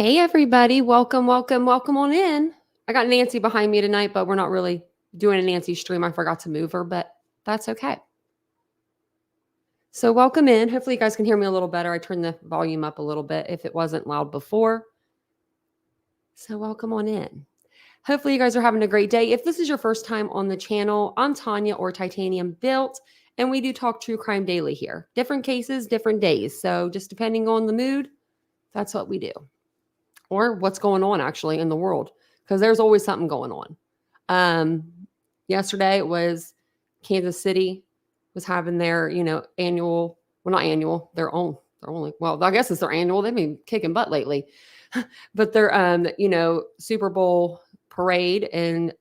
Hey everybody, welcome on in. I got Nancy behind me tonight, but we're not really doing a Nancy stream. I forgot to move her, but that's okay. So welcome in. Hopefully you guys can hear me a little better. I turned the volume up a little bit if it wasn't loud before. So welcome on in. Hopefully you guys are having a great day. If this is your first time on the channel, I'm Tanya or TitaniumBuilt, and we do talk true crime daily here. Different cases, different days. So just depending on the mood, that's what we do. Or what's going on actually in the world, because there's always something going on. Yesterday it was Kansas City was having their, annual, well, not annual, their only, well, I guess it's their annual. They've been kicking butt lately, but their, Super Bowl parade, and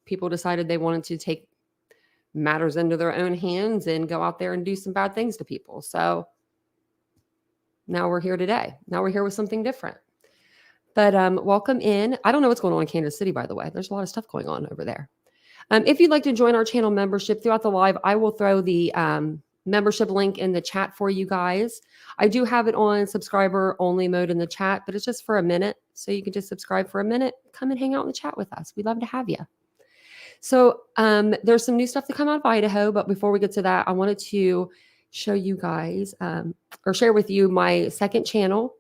people decided they wanted to take matters into their own hands and go out there and do some bad things to people. So now we're here today. Now we're here with something different. But welcome in. I don't know what's going on in Kansas City, by the way. There's a lot of stuff going on over there. If you'd like to join our channel membership throughout the live, I will throw the membership link in the chat for you guys. I do have it on subscriber only mode in the chat, but it's just for a minute. So you can just subscribe for a minute, come and hang out in the chat with us. We'd love to have you. So there's some new stuff to come out of Idaho. But before we get to that, I wanted to show you guys or share with you my second channel.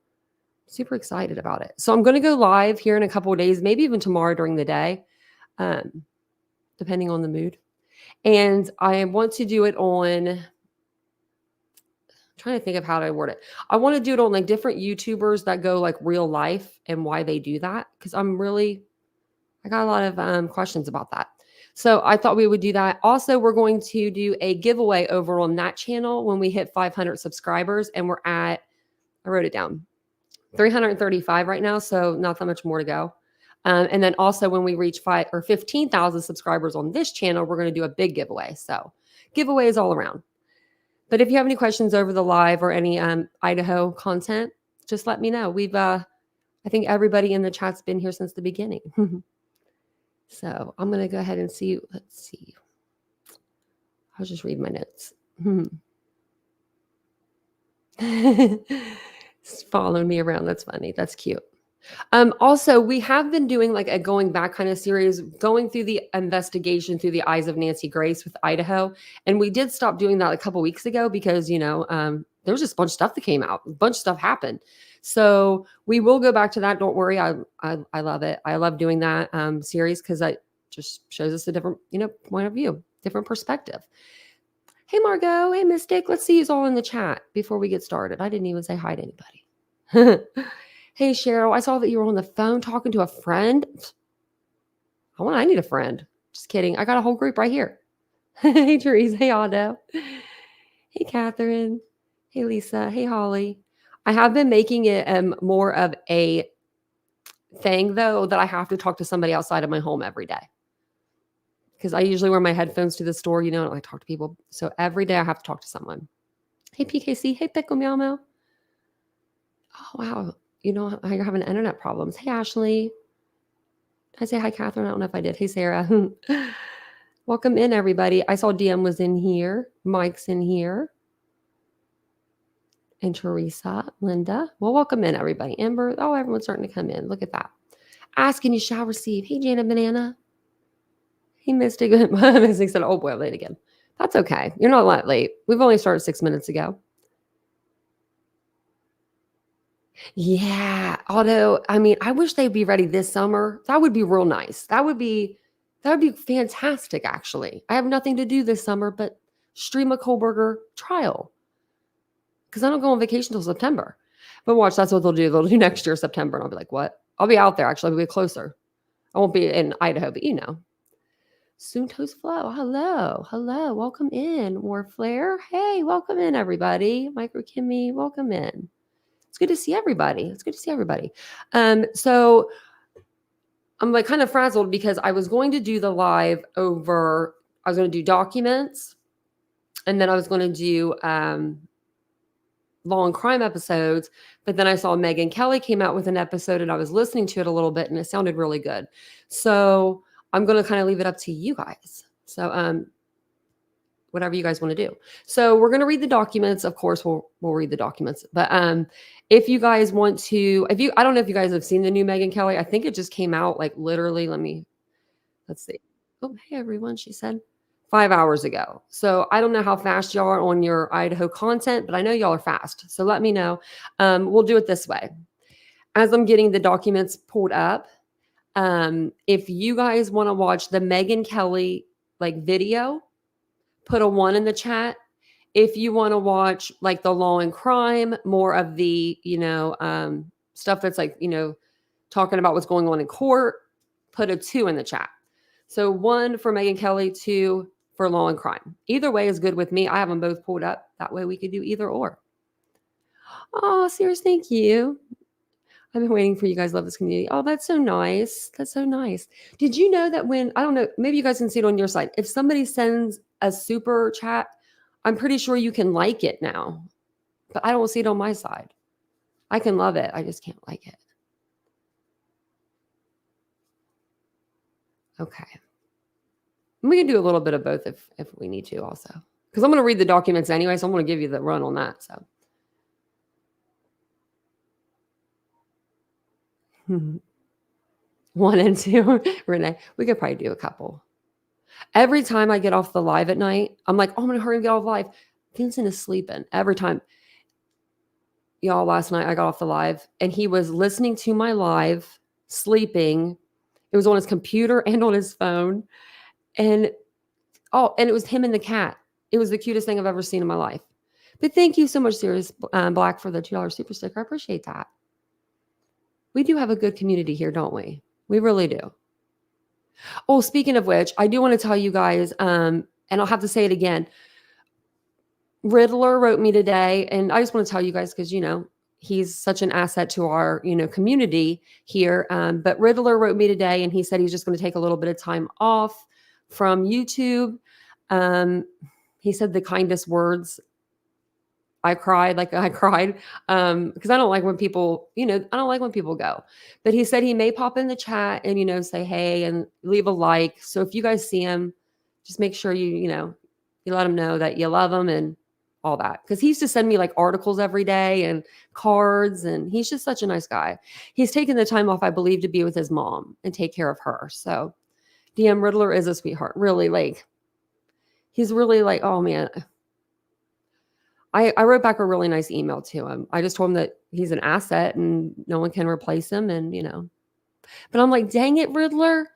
Super excited about it. So I'm going to go live here in a couple of days, maybe even tomorrow during the day, depending on the mood. And I want to do it on, I'm trying to think of how to word it. I want to do it on like different YouTubers that go like real life and why they do that. Because I got a lot of questions about that. So I thought we would do that. Also, we're going to do a giveaway over on that channel when we hit 500 subscribers. And we're at, I wrote it down, 335 right now, so not that much more to go. And then also when we reach 15,000 subscribers on this channel, we're going to do a big giveaway. So giveaways all around. But if you have any questions over the live or any Idaho content, just let me know. I think everybody in the chat's been here since the beginning. So I'm going to go ahead and see. Let's see. I'll just read my notes. Following me around. That's funny. That's cute. Also, we have been doing like a going back kind of series, going through the investigation through the eyes of Nancy Grace with Idaho. And we did stop doing that a couple weeks ago because, there was just a bunch of stuff that came out. A bunch of stuff happened. So we will go back to that. Don't worry. I love it. I love doing that series because it just shows us a different, point of view, different perspective. Hey, Margot. Hey, Mystic. Let's see who's all in the chat before we get started. I didn't even say hi to anybody. Hey, Cheryl. I saw that you were on the phone talking to a friend. I need a friend. Just kidding. I got a whole group right here. Hey, Therese. Hey, Otto. Hey, Catherine. Hey, Lisa. Hey, Holly. I have been making it more of a thing, though, that I have to talk to somebody outside of my home every day. Because I usually wear my headphones to the store, and I talk to people. So every day I have to talk to someone. Hey, PKC. Hey, Pickle Meow Meow. Oh, wow. You're having internet problems. Hey, Ashley. Did I say hi, Catherine? I don't know if I did. Hey, Sarah. Welcome in, everybody. I saw DM was in here. Mike's in here. And Teresa, Linda. Well, welcome in, everybody. Amber. Oh, everyone's starting to come in. Look at that. Ask and you shall receive. Hey, Jana Banana. Hey, Mystic. Mystic said, oh boy, I'm late again. That's okay. You're not that late. We've only started 6 minutes ago. Yeah. Although, I wish they'd be ready this summer. That would be real nice. That would be fantastic, actually. I have nothing to do this summer but stream a Kohberger trial. Because I don't go on vacation until September. But watch, that's what they'll do. They'll do next year, September. And I'll be like, what? I'll be out there, actually. I'll be closer. I won't be in Idaho, but Soonto's Flow. Hello. Welcome in. War Flare. Hey, welcome in, everybody. Micro Kimmy, welcome in. It's good to see everybody. So I'm like kind of frazzled because I was going to do the live I was going to do documents, and then I was going to do long crime episodes. But then I saw Megyan Kelly came out with an episode, and I was listening to it a little bit, and it sounded really good. So I'm going to kind of leave it up to you guys. So whatever you guys want to do. So we're going to read the documents. Of course, we'll read the documents. But if you guys want to, I don't know if you guys have seen the new Megyn Kelly. I think it just came out like literally. Let's see. Oh, hey everyone, she said 5 hours ago. So I don't know how fast y'all are on your Idaho content, but I know y'all are fast. So let me know. We'll do it this way. As I'm getting the documents pulled up, if you guys want to watch the Megyn Kelly like video, put a 1 in the chat. If you want to watch like the law and crime, more of the, stuff that's like, talking about what's going on in court, put a 2 in the chat. So 1 for Megyn Kelly, 2 for law and crime. Either way is good with me. I have them both pulled up. That way we could do either or. Oh, Sears, thank you. I've been waiting for you guys. Love this community. Oh, that's so nice. That's so nice. Did you know that I don't know, maybe you guys can see it on your side. If somebody sends a super chat, I'm pretty sure you can like it now, but I don't see it on my side. I can love it. I just can't like it. Okay. We can do a little bit of both if we need to also, because I'm going to read the documents anyway. So I'm going to give you the run on that. So. 1 and 2, Renee, we could probably do a couple. Every time I get off the live at night, I'm like, oh, I'm going to hurry and get off live. Vincent is sleeping every time. Y'all, last night I got off the live and he was listening to my live, sleeping. It was on his computer and on his phone. And it was him and the cat. It was the cutest thing I've ever seen in my life. But thank you so much, Sirius Black, for the $2 super sticker. I appreciate that. We do have a good community here, don't we? We really do. Oh, speaking of which, I do want to tell you guys, and I'll have to say it again. Riddler wrote me today, and I just want to tell you guys because, he's such an asset to our, community here. But Riddler wrote me today, and he said he's just going to take a little bit of time off from YouTube. He said the kindest words. I cried because I don't like when people, I don't like when people go. But he said he may pop in the chat and, say hey and leave a like. So if you guys see him, just make sure you let him know that you love him and all that. Because he used to send me like articles every day and cards, and he's just such a nice guy. He's taken the time off, I believe, to be with his mom and take care of her. So DM Riddler is a sweetheart. Really, he's really oh man. I wrote back a really nice email to him. I just told him that he's an asset and no one can replace him. And, but I'm like, dang it, Riddler.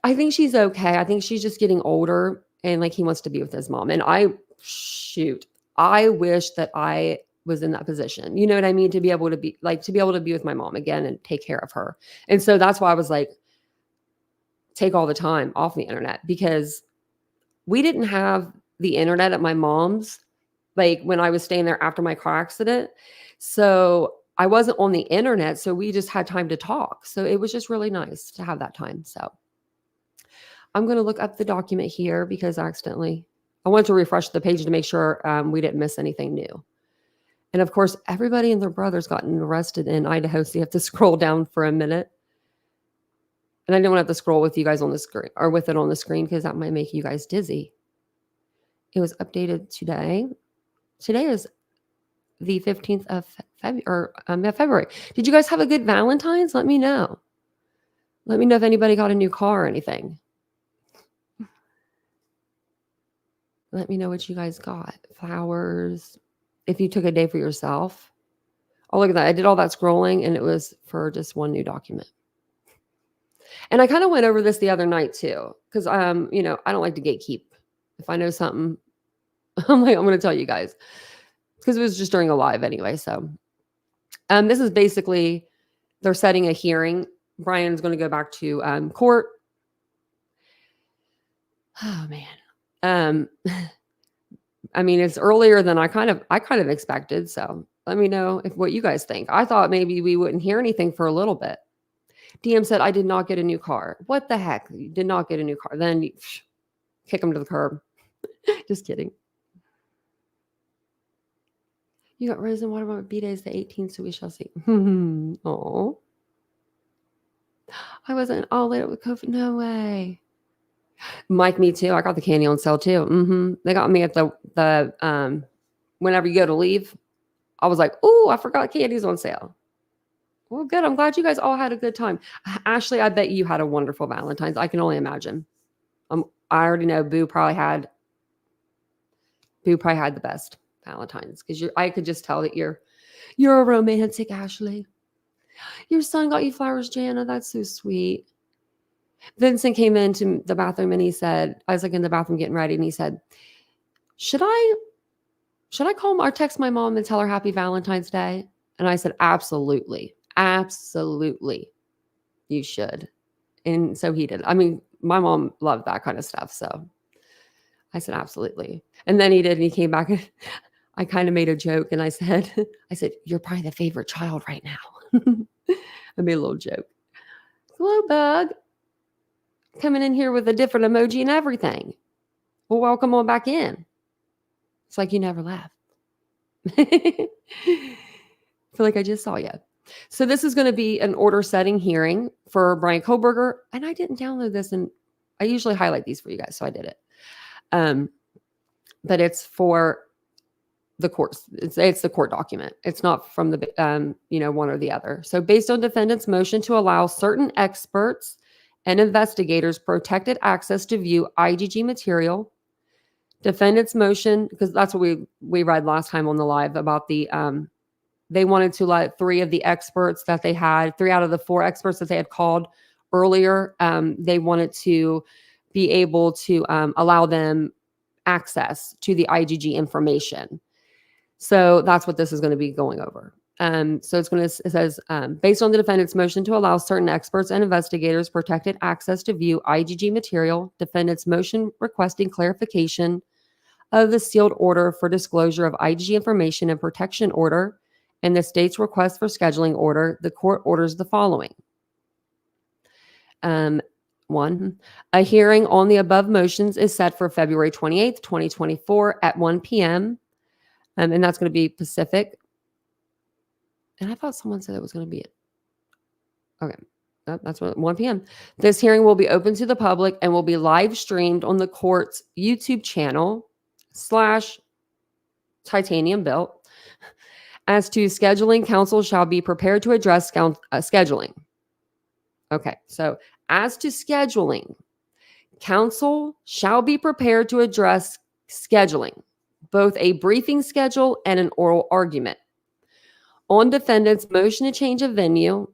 I think she's okay. I think she's just getting older and he wants to be with his mom. And I wish that I was in that position. You know what I mean? To be able to be with my mom again and take care of her. And so that's why I was like, take all the time off the internet, because we didn't have the internet at my mom's, when I was staying there after my car accident. So I wasn't on the internet. So we just had time to talk. So it was just really nice to have that time. So I'm going to look up the document here because I wanted to refresh the page to make sure we didn't miss anything new. And of course, everybody and their brother's gotten arrested in Idaho. So you have to scroll down for a minute. And I didn't want to have to scroll with you guys on the screen or with it on the screen because that might make you guys dizzy. It was updated today. Today is the 15th of February. Did you guys have a good Valentine's? Let me know. Let me know if anybody got a new car or anything. Let me know what you guys got. Flowers. If you took a day for yourself. Oh, look at that. I did all that scrolling and it was for just one new document. And I kind of went over this the other night too. Because, I don't like to gatekeep. If I know something, I'm going to tell you guys. Because it was just during a live anyway. So this is basically, they're setting a hearing. Bryan's going to go back to court. Oh, man. It's earlier than I kind of expected. So let me know what you guys think. I thought maybe we wouldn't hear anything for a little bit. DM said, I did not get a new car. What the heck? You did not get a new car. Then kick him to the curb. Just kidding. You got rose and water B-Day is the 18th, so we shall see. Oh. I wasn't all lit up with COVID. No way. Mike, me too. I got the candy on sale too. They got me at whenever you go to leave, I was like, "Ooh, I forgot candy's on sale." Well, good. I'm glad you guys all had a good time. Ashley, I bet you had a wonderful Valentine's. I can only imagine. I already know Boo probably had the best Valentine's because I could just tell that you're a romantic, Ashley. Your son got you flowers, Jana. That's so sweet. Vincent came into the bathroom and he said, I was like in the bathroom getting ready, and he said, Should I call or text my mom and tell her happy Valentine's Day? And I said, absolutely. Absolutely. You should. And so he did. I mean, my mom loved that kind of stuff. So I said, absolutely. And then he did. And he came back and I kind of made a joke. And I said, you're probably the favorite child right now. I made a little joke. Hello, Bug. Coming in here with a different emoji and everything. Well, welcome on back in. It's like you never left. I feel like I just saw you. So this is going to be an order setting hearing for Bryan Kohberger. And I didn't download this, and I usually highlight these for you guys, so I did it. But it's for the courts. It's the court document. It's not from the one or the other. So based on defendant's motion to allow certain experts and investigators protected access to view IgG material, defendant's motion, because that's what we read last time on the live about the they wanted to let 3 of the experts that they had, 3 out of the 4 experts that they had called earlier, they wanted to be able to allow them access to the IgG information. So that's what this is going to be going over. So it says, based on the defendant's motion to allow certain experts and investigators protected access to view IgG material, defendant's motion requesting clarification of the sealed order for disclosure of IgG information and protection order, and the state's request for scheduling order, the court orders the following. 1, a hearing on the above motions is set for February 28th, 2024 at 1 p.m. And that's going to be Pacific. And I thought someone said it was going to be okay. That's what 1 p.m. This hearing will be open to the public and will be live streamed on the court's YouTube channel /TitaniumBuilt. As to scheduling, counsel shall be prepared to address scheduling. Okay, so as to scheduling, counsel shall be prepared to address scheduling, both a briefing schedule and an oral argument. On defendant's motion to change a venue,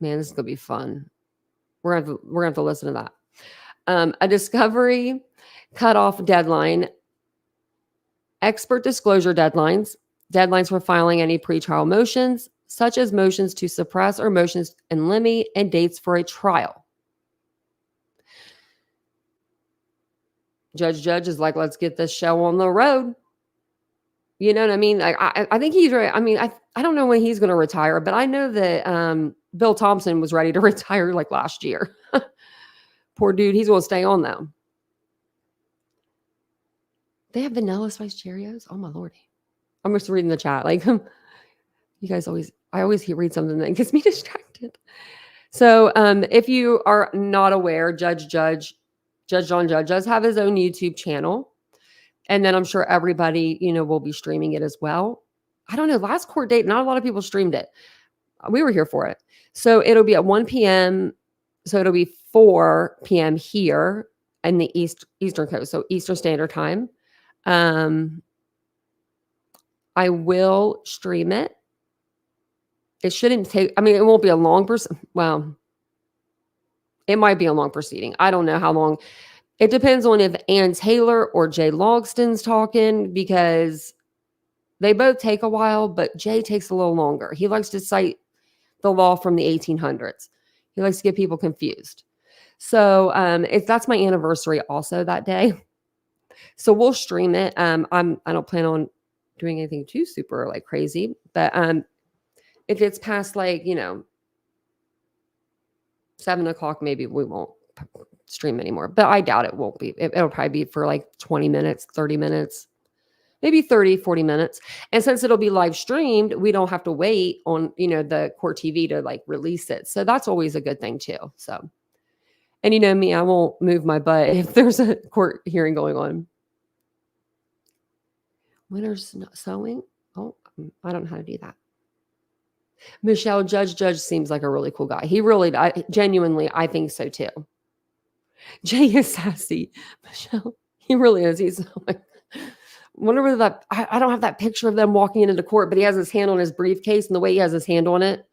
man, this is going to be fun. We're going to have to listen to that. A discovery cutoff deadline, expert disclosure deadlines for filing any pretrial motions, such as motions to suppress or motions in limine, and dates for a trial. Judge is like, let's get this show on the road. You know what I mean? I think he's ready. I mean, I don't know when he's going to retire, but I know that Bill Thompson was ready to retire like last year. Poor dude. He's going to stay on though. They have vanilla spice Cheerios. Oh my Lordy. I'm just reading the chat. Like you guys I always read something that gets me distracted. So if you are not aware, Judge John Judge does have his own YouTube channel. And then I'm sure everybody, will be streaming it as well. I don't know. Last court date, not a lot of people streamed it. We were here for it. So it'll be at 1 p.m. So it'll be 4 p.m. here in the Eastern Coast. So Eastern Standard Time. I will stream it. It shouldn't take, it won't be a long well, it might be a long proceeding. I don't know how long. It depends on if Ann Taylor or Jay Logston's talking, because they both take a while, but Jay takes a little longer. He likes to cite the law from the 1800s. He likes to get people confused. So that's my anniversary also that day. So we'll stream it. I don't plan on doing anything too super like crazy, but if it's past 7 o'clock, maybe we won't stream anymore, but I doubt it won't be. It'll probably be for like 20 minutes, 30 minutes, maybe 30, 40 minutes. And since it'll be live streamed, we don't have to wait on, the court TV to like release it. So that's always a good thing too. So, And you know me, I won't move my butt if there's a court hearing going on. Winter's sewing? Oh, I don't know how to do that. Michelle, Judge seems like a really cool guy. He really, genuinely, I think so too. Jay is sassy. Michelle, he really is. He's like, wonder whether that, I don't have that picture of them walking into court, but he has his hand on his briefcase and the way he has his hand on it.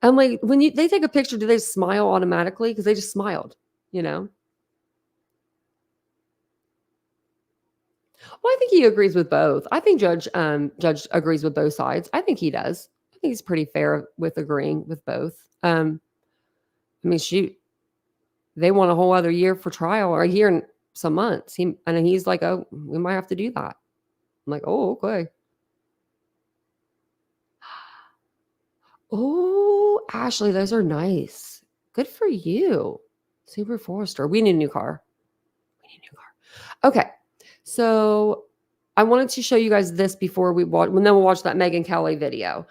I'm like, when they take a picture, do they smile automatically? Because they just smiled, you know? Well, I think he agrees with both. I think Judge agrees with both sides. I think he does. I think he's pretty fair with agreeing with both. I mean, shoot, they want a whole other year for trial or a year and some months. He's like, oh, we might have to do that. I'm like, oh, okay. Oh, Ashley, those are nice. Good for you. Super Forester. We need a new car. Okay. So I wanted to show you guys this before we watch, and then we'll watch that Megyn Kelly video.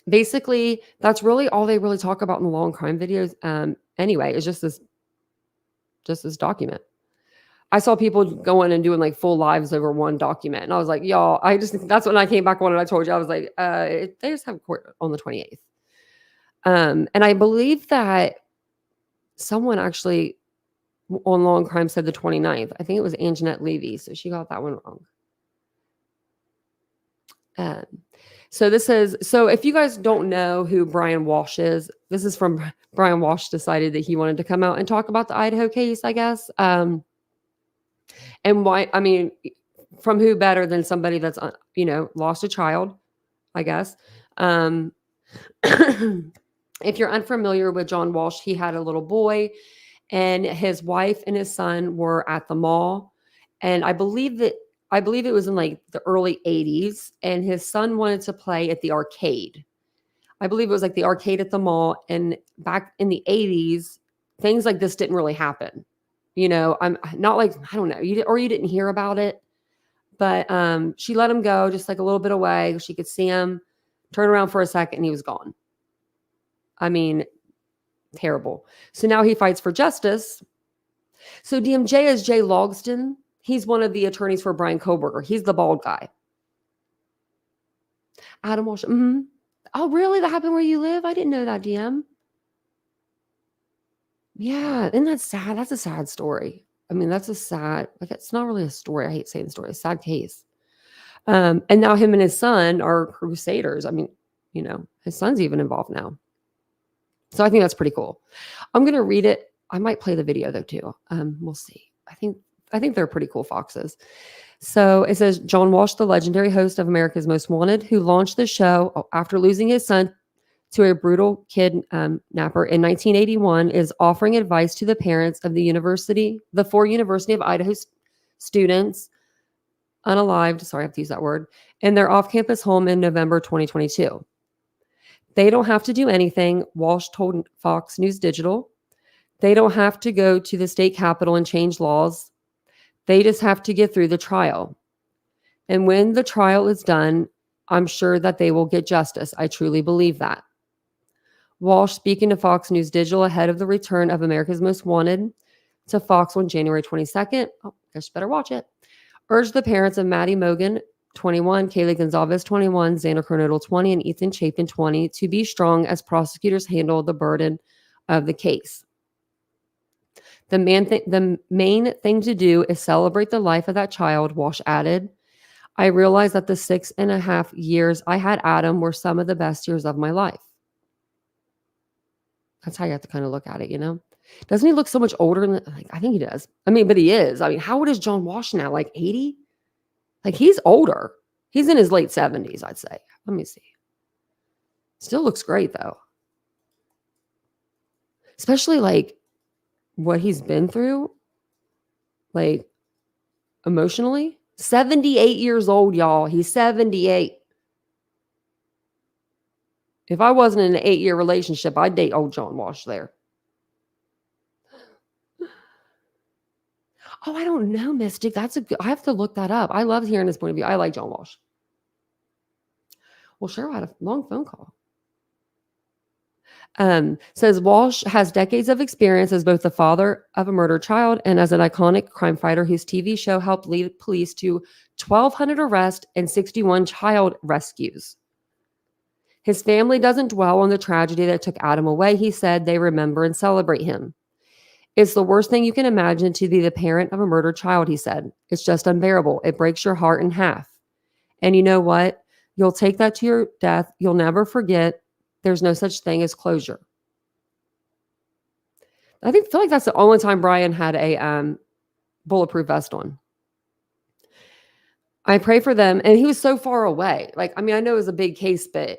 Basically, that's really all they really talk about in the long crime videos. Anyway, it's just this document. I saw people going and doing like full lives over one document. And I was like, y'all, that's when I came back on and I told you, I was like, they just have court on the 28th. And I believe that someone actually on long crime said the 29th. I think it was Anjanette Levy. So she got that one wrong. So if you guys don't know who Brian Walsh is, this is from Brian Walsh decided that he wanted to come out and talk about the Idaho case, I guess. And why, I mean, from who better than somebody that's, lost a child, I guess. If you're unfamiliar with John Walsh, he had a little boy and his wife and his son were at the mall. And I believe it was in like the early 80s, and his son wanted to play at the arcade. I believe it was like the arcade at the mall. And back in the 80s, things like this didn't really happen. I'm not like, I don't know, you didn't hear about it, but she let him go just like a little bit away. She could see him turn around for a second and he was gone. I mean, terrible. So now he fights for justice. So DMJ is Jay Logston. He's one of the attorneys for Bryan Kohberger. He's the bald guy. Adam Walsh. Mm-hmm. Oh, really? That happened where you live? I didn't know that, DM. Yeah, isn't that sad? That's a sad story. I mean, that's a sad, like, it's not really a story. I hate saying the story. It's a sad case. And now him and his son are crusaders. I mean, his son's even involved now. So I think that's pretty cool. I'm going to read it. I might play the video though too. We'll see. I think they're pretty cool foxes. So it says, John Walsh, the legendary host of America's Most Wanted, who launched the show after losing his son to a brutal kidnapper in 1981, is offering advice to the parents of the 4 University of Idaho students, unalived, sorry, I have to use that word, in their off-campus home in November 2022. They don't have to do anything, Walsh told Fox News Digital. They don't have to go to the state capitol and change laws. They just have to get through the trial. And when the trial is done, I'm sure that they will get justice. I truly believe that. Walsh, speaking to Fox News Digital ahead of the return of America's Most Wanted to Fox on January 22nd, I guess you better watch it, urged the parents of Maddie Mogan, 21, Kaylee Gonzalez, 21, Xander Coronado, 20, and Ethan Chapin, 20, to be strong as prosecutors handle the burden of the case. The main thing to do is celebrate the life of that child, Walsh added. I realized that the 6.5 years I had Adam were some of the best years of my life. That's how you have to kind of look at it, Doesn't he look so much older? I think he does. I mean, but he is. I mean, how old is John Walsh now? Like 80? Like, he's older. He's in his late 70s, I'd say. Let me see. Still looks great, though. Especially, like, what he's been through, like, emotionally. 78 years old, y'all. He's 78. If I wasn't in an 8-year relationship, I'd date old John Walsh there. Oh, I don't know, Mystic. I have to look that up. I love hearing his point of view. I like John Walsh. Well, Cheryl had a long phone call. Says Walsh has decades of experience as both the father of a murdered child and as an iconic crime fighter whose TV show helped lead police to 1,200 arrests and 61 child rescues. His family doesn't dwell on the tragedy that took Adam away. He said they remember and celebrate him. It's the worst thing you can imagine to be the parent of a murdered child, he said. It's just unbearable. It breaks your heart in half. And you know what? You'll take that to your death. You'll never forget. There's no such thing as closure. I feel like that's the only time Bryan had a bulletproof vest on. I pray for them. And he was so far away. Like, I mean, I know it was a big case, but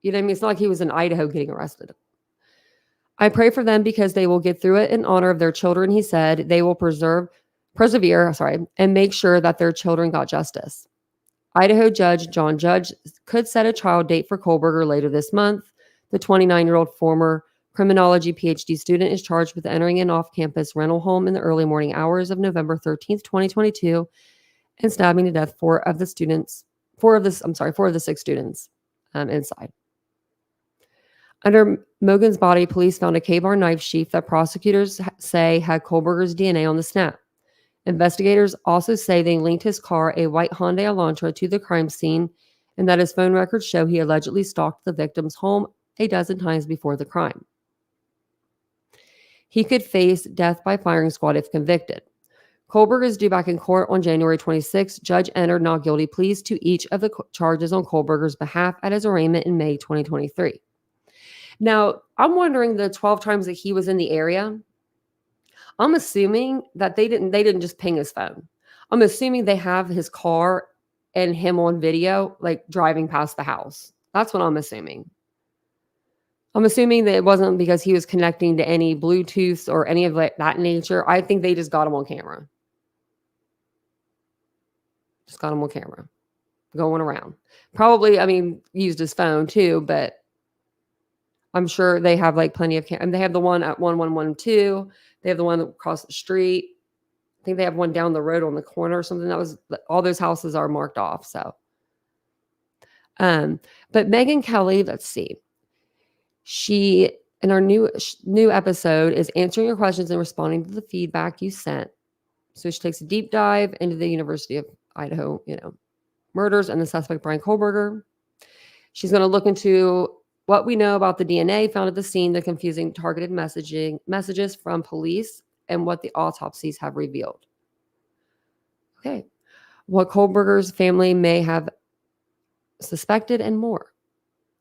you know what I mean? It's not like he was in Idaho getting arrested. I pray for them because they will get through it in honor of their children, he said. They will persevere, and make sure that their children got justice. Idaho Judge John Judge could set a trial date for Kohberger later this month. The 29-year-old former criminology PhD student is charged with entering an off-campus rental home in the early morning hours of November 13th, 2022, and stabbing to death four of the 6 students inside. Under Megyan's body, police found a K-bar knife sheath that prosecutors say had Kohberger's DNA on the snap. Investigators also say they linked his car, a white Hyundai Elantra, to the crime scene, and that his phone records show he allegedly stalked the victim's home a dozen times before the crime. He could face death by firing squad if convicted. Kohberger is due back in court on January 26. Judge entered not guilty pleas to each of the charges on Kohberger's behalf at his arraignment in May 2023. Now, I'm wondering the 12 times that he was in the area. I'm assuming that they didn't just ping his phone. I'm assuming they have his car and him on video, like driving past the house. That's what I'm assuming. I'm assuming that it wasn't because he was connecting to any Bluetooth or any of that nature. I think they just got him on camera. Just got him on camera. Going around. Probably, I mean, used his phone too, but I'm sure they have like plenty of and they have the one at 1112. They have the one across the street. I think they have one down the road on the corner or something. That was all those houses are marked off. So, but Megyan Kelly, let's see. She in our new episode is answering your questions and responding to the feedback you sent. So she takes a deep dive into the University of Idaho, murders and the suspect Bryan Kohberger. She's going to look into what we know about the DNA found at the scene, the confusing targeted messages from police, and what the autopsies have revealed. Okay. What Kohberger's family may have suspected and more.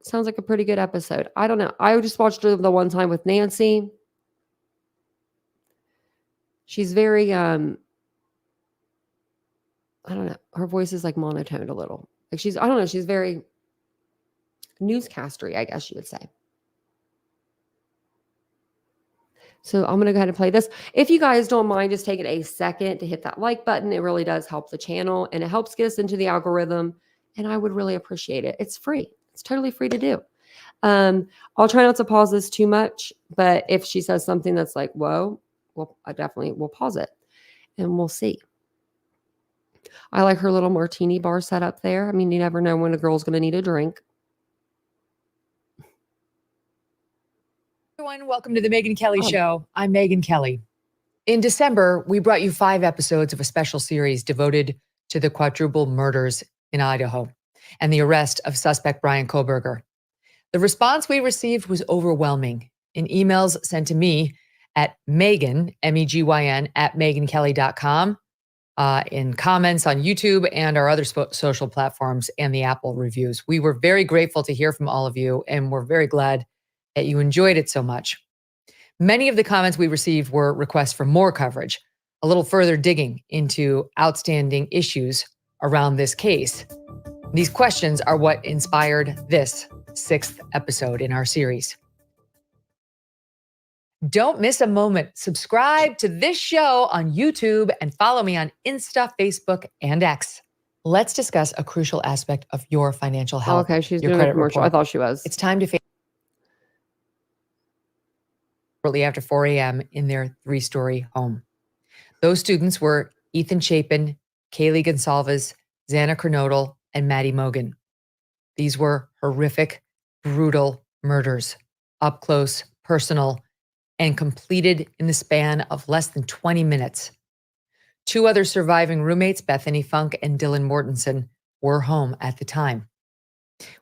Sounds like a pretty good episode. I don't know. I just watched it the one time with Nancy. She's very, I don't know. Her voice is like monotoned a little. Like she's very newscastery, I guess you would say. So I'm going to go ahead and play this. If you guys don't mind just taking a second to hit that like button, it really does help the channel and it helps get us into the algorithm. And I would really appreciate it. It's free. It's totally free to do. I'll try not to pause this too much, but if she says something that's like, whoa, well, I definitely will pause it and we'll see. I like her little martini bar set up there. I mean, you never know when a girl's going to need a drink. Everyone, welcome to the Megyn Kelly Show. I'm Megyn Kelly. In December, we brought you 5 episodes of a special series devoted to the quadruple murders in Idaho and the arrest of suspect Bryan Kohberger. The response we received was overwhelming in emails sent to me at Megyn, Megyn, at megynkelly.com, in comments on YouTube and our other social platforms and the Apple reviews. We were very grateful to hear from all of you, and we're very glad that you enjoyed it so much. Many of the comments we received were requests for more coverage, a little further digging into outstanding issues around this case. These questions are what inspired this 6th episode in our series. Don't miss a moment. Subscribe to this show on YouTube and follow me on Insta, Facebook, and X. Let's discuss a crucial aspect of your financial health. Okay, she's doing a commercial. I thought she was. It's time to face shortly after 4 a.m. in their 3-story home. Those students were Ethan Chapin, Kaylee Gonsalves, Xana Kernodle, and Maddie Mogan. These were horrific, brutal murders up close, personal, and completed in the span of less than 20 minutes. Two other surviving roommates, Bethany Funk and Dylan Mortensen, were home at the time.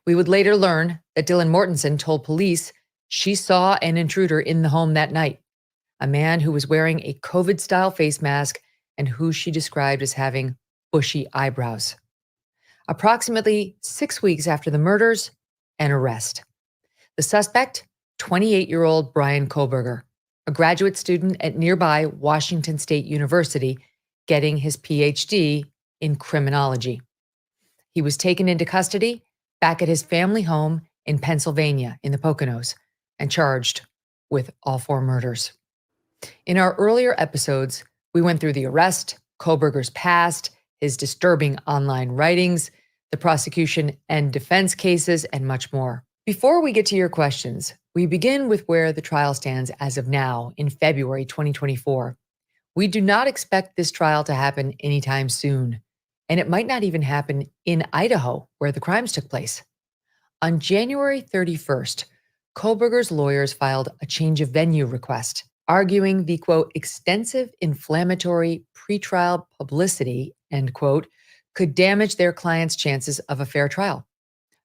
We would later learn that Dylan Mortensen told police she saw an intruder in the home that night, a man who was wearing a COVID-style face mask and who she described as having bushy eyebrows. Approximately 6 weeks after the murders, an arrest. The suspect, 28-year-old Bryan Kohberger, a graduate student at nearby Washington State University, getting his PhD in criminology. He was taken into custody back at his family home in Pennsylvania in the Poconos and charged with all 4 murders. In our earlier episodes, we went through the arrest, Kohberger's past, his disturbing online writings, the prosecution and defense cases, and much more. Before we get to your questions, we begin with where the trial stands as of now in February 2024. We do not expect this trial to happen anytime soon, and it might not even happen in Idaho, where the crimes took place. On January 31st, Kohberger's lawyers filed a change of venue request, arguing the, quote, extensive inflammatory pretrial publicity, end quote, could damage their client's chances of a fair trial.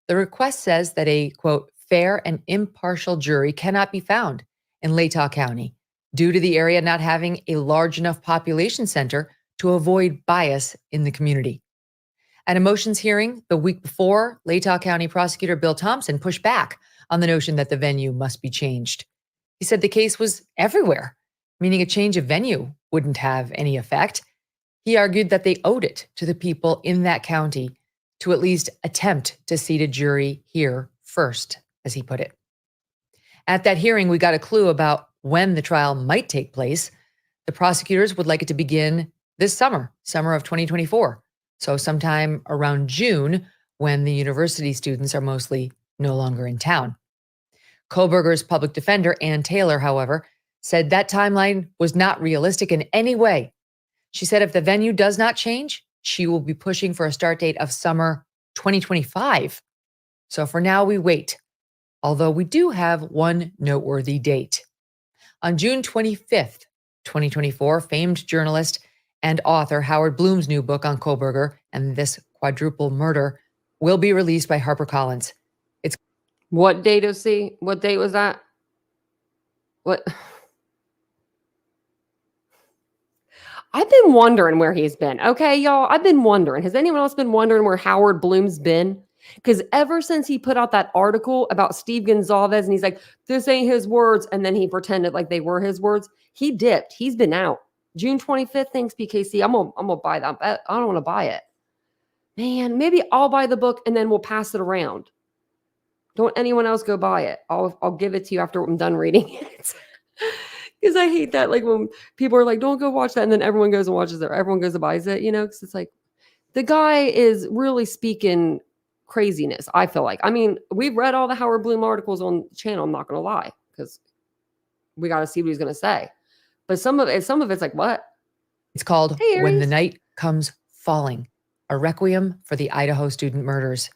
The request says that a, quote, fair and impartial jury cannot be found in Latah County due to the area not having a large enough population center to avoid bias in the community. At a motions hearing the week before, Latah County Prosecutor Bill Thompson pushed back on the notion that the venue must be changed. He said the case was everywhere, meaning a change of venue wouldn't have any effect. He argued that they owed it to the people in that county to at least attempt to seat a jury here first, as he put it. At that hearing, we got a clue about when the trial might take place. The prosecutors would like it to begin this summer of 2024. So sometime around June, when the university students are mostly no longer in town. Kohberger's public defender, Ann Taylor, however, said that timeline was not realistic in any way. She said if the venue does not change, she will be pushing for a start date of summer 2025. So for now, we wait, although we do have one noteworthy date. On June 25th, 2024, famed journalist and author Howard Bloom's new book on Kohberger and this quadruple murder will be released by HarperCollins. What date was What date was that? What? I've been wondering where he's been. Okay, y'all. I've been wondering. Has anyone else been wondering where Howard Bloom's been? Because ever since he put out that article about Steve Gonzalez and he's like, this ain't his words. And then he pretended like they were his words. He dipped. He's been out. June 25th. Thanks, BKC. I'm gonna buy that. I don't want to buy it. Man, maybe I'll buy the book and then we'll pass it around. Don't anyone else go buy it. I'll give it to you after I'm done reading it. Because I hate that. Like when people are like, don't go watch that. And then everyone goes and watches it. Or everyone goes and buys it, because it's like the guy is really speaking craziness, I feel like. I mean, we've read all the Howard Bloom articles on the channel. I'm not going to lie. Because we got to see what he's going to say. But some of it's like, what? It's called Hey, When the Aries. Night Comes Falling, a requiem for the Idaho student murders.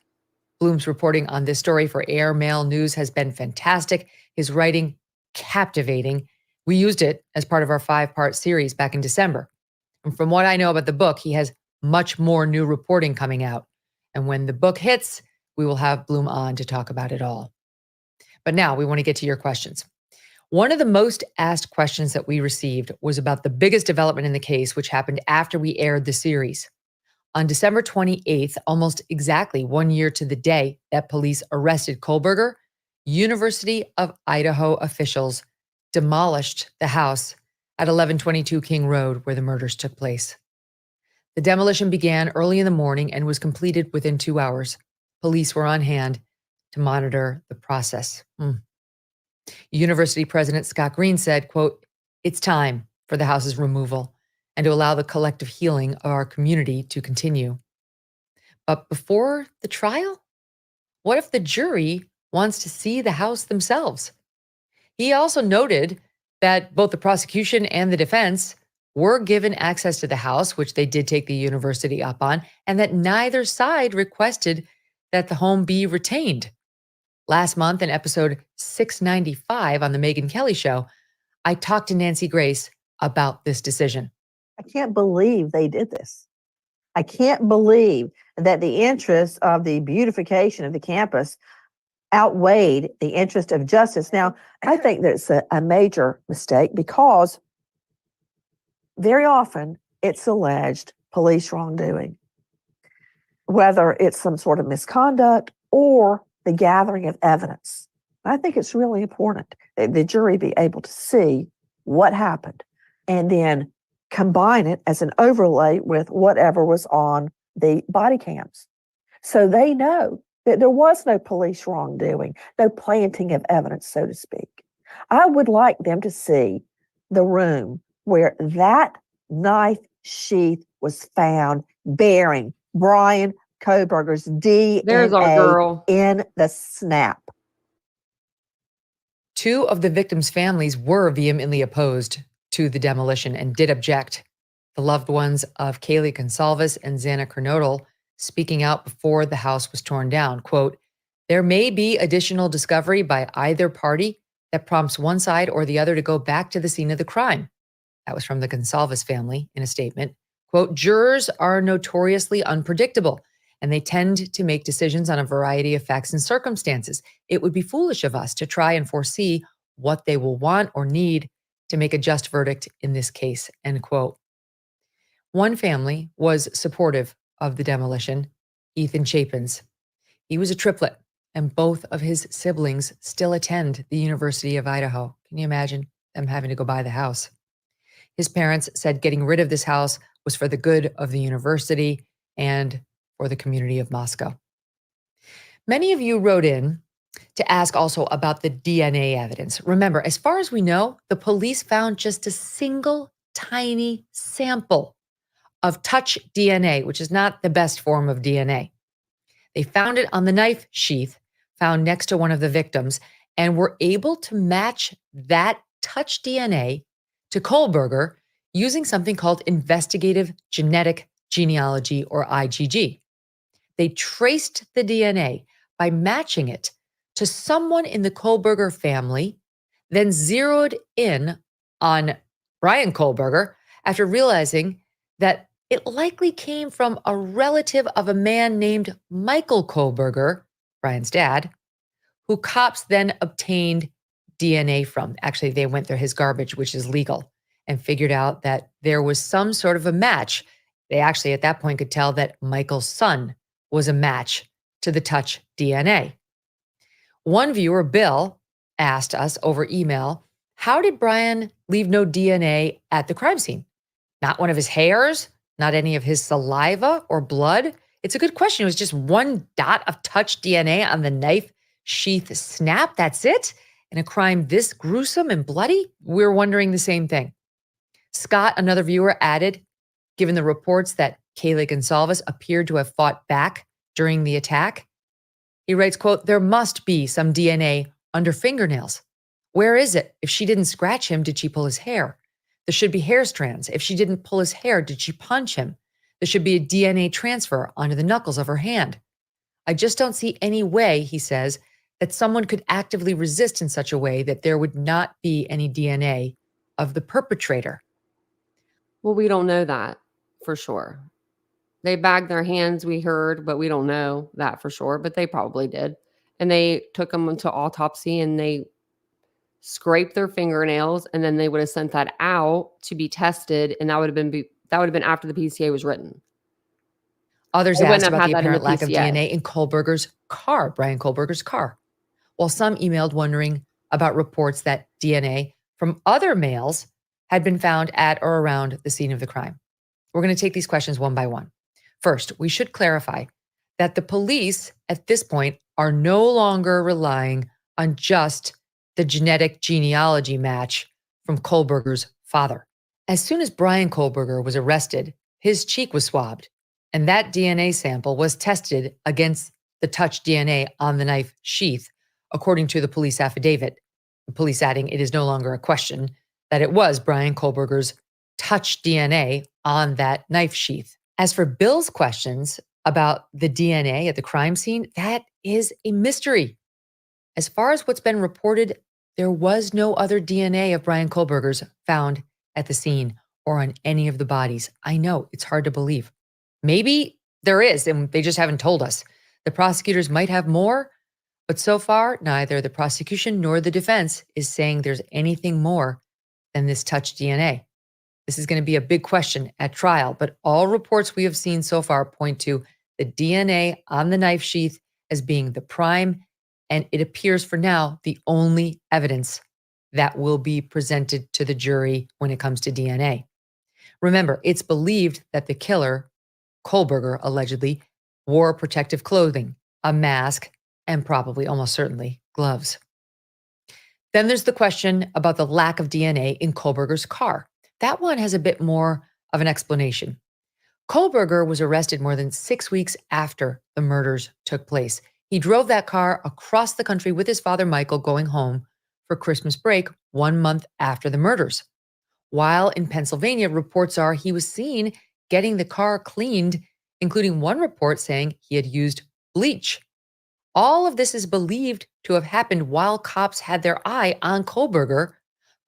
Bloom's reporting on this story for Air Mail News has been fantastic. His writing, captivating. We used it as part of our 5-part series back in December. And from what I know about the book, he has much more new reporting coming out. And when the book hits, we will have Bloom on to talk about it all. But now we want to get to your questions. One of the most asked questions that we received was about the biggest development in the case, which happened after we aired the series. On December 28th, almost exactly 1 year to the day that police arrested Kohberger, University of Idaho officials demolished the house at 1122 King Road where the murders took place. The demolition began early in the morning and was completed within 2 hours. Police were on hand to monitor the process. University President Scott Green said, quote, it's time for the house's removal and to allow the collective healing of our community to continue. But before the trial, what if the jury wants to see the house themselves? He also noted that both the prosecution and the defense were given access to the house, which they did take the university up on, and that neither side requested that the home be retained. Last month in episode 695 on the Megyn Kelly Show, I talked to Nancy Grace about this decision. I can't believe they did this. I can't believe that the interest of the beautification of the campus outweighed the interest of justice. Now, I think that's a major mistake because very often it's alleged police wrongdoing, whether it's some sort of misconduct or the gathering of evidence. I think it's really important that the jury be able to see what happened and then combine it as an overlay with whatever was on the body cams. So they know that there was no police wrongdoing, no planting of evidence, so to speak. I would like them to see the room where that knife sheath was found bearing Bryan Kohberger's There's our DNA girl. in the snap. 2 of the victims' families were vehemently opposed to the demolition and did object. The loved ones of Kaylee Gonsalves and Xana Kernodle speaking out before the house was torn down. Quote, "There may be additional discovery by either party that prompts one side or the other to go back to the scene of the crime." That was from the Gonsalves family in a statement. Quote, "Jurors are notoriously unpredictable, and they tend to make decisions on a variety of facts and circumstances. It would be foolish of us to try and foresee what they will want or need to make a just verdict in this case," end quote. One family was supportive of the demolition, Ethan Chapins. He was a triplet, and both of his siblings still attend the University of Idaho. Can you imagine them having to go buy the house? His parents said getting rid of this house was for the good of the university and for the community of Moscow. Many of you wrote in to ask also about the DNA evidence. Remember, as far as we know, the police found just a single tiny sample of touch DNA, which is not the best form of DNA. They found it on the knife sheath found next to one of the victims and were able to match that touch DNA to Kohberger using something called investigative genetic genealogy, or IgG. They traced the DNA by matching it to someone in the Kohberger family, then zeroed in on Bryan Kohberger after realizing that it likely came from a relative of a man named Michael Kohberger, Bryan's dad, who cops then obtained DNA from. Actually, they went through his garbage, which is legal, and figured out that there was some sort of a match. They actually, at that point, could tell that Michael's son was a match to the touch DNA. One viewer, Bill, asked us over email, how did Bryan leave no DNA at the crime scene? Not one of his hairs? Not any of his saliva or blood? It's a good question. It was just one dot of touch DNA on the knife sheath snap. That's it? In a crime this gruesome and bloody? We're wondering the same thing. Scott, another viewer, added, given the reports that Kaylee Gonsalves appeared to have fought back during the attack, he writes, quote, "There must be some DNA under fingernails. Where is it? If she didn't scratch him, did she pull his hair? There should be hair strands. If she didn't pull his hair, did she punch him? There should be a DNA transfer onto the knuckles of her hand. I just don't see any way," he says, "that someone could actively resist in such a way that there would not be any DNA of the perpetrator." Well, we don't know that for sure. They bagged their hands, we heard, but we don't know that for sure. But they probably did. And they took them into autopsy and they scraped their fingernails, and then they would have sent that out to be tested, and that would have been after the PCA was written. Others They wouldn't asked have about had the that in the apparent lack of PCA. DNA in Kohberger's car, Bryan Kohberger's car, while some emailed wondering about reports that DNA from other males had been found at or around the scene of the crime. We're going to take these questions one by one. First, we should clarify that the police at this point are no longer relying on just the genetic genealogy match from Kohberger's father. As soon as Bryan Kohberger was arrested, his cheek was swabbed, and that DNA sample was tested against the touch DNA on the knife sheath, according to the police affidavit. The police adding it is no longer a question that it was Bryan Kohberger's touch DNA on that knife sheath. As for Bill's questions about the DNA at the crime scene, that is a mystery. as far as what's been reported, there was no other DNA of Bryan Kohberger's found at the scene or on any of the bodies. I know, it's hard to believe. Maybe there is, and they just haven't told us. The prosecutors might have more, but so far, neither the prosecution nor the defense is saying there's anything more than this touch DNA. This is going to be a big question at trial, but all reports we have seen so far point to the DNA on the knife sheath as being the prime, and it appears for now the only evidence that will be presented to the jury when it comes to DNA. Remember, it's believed that the killer, Kohberger, allegedly wore protective clothing, a mask, and probably, almost certainly, gloves. Then there's the question about the lack of DNA in Kohberger's car. That one has a bit more of an explanation. Kohberger was arrested more than 6 weeks after the murders took place. He drove that car across the country with his father, Michael, going home for Christmas break 1 month after the murders. While in Pennsylvania, reports are he was seen getting the car cleaned, including one report saying he had used bleach. All of this is believed to have happened while cops had their eye on Kohberger,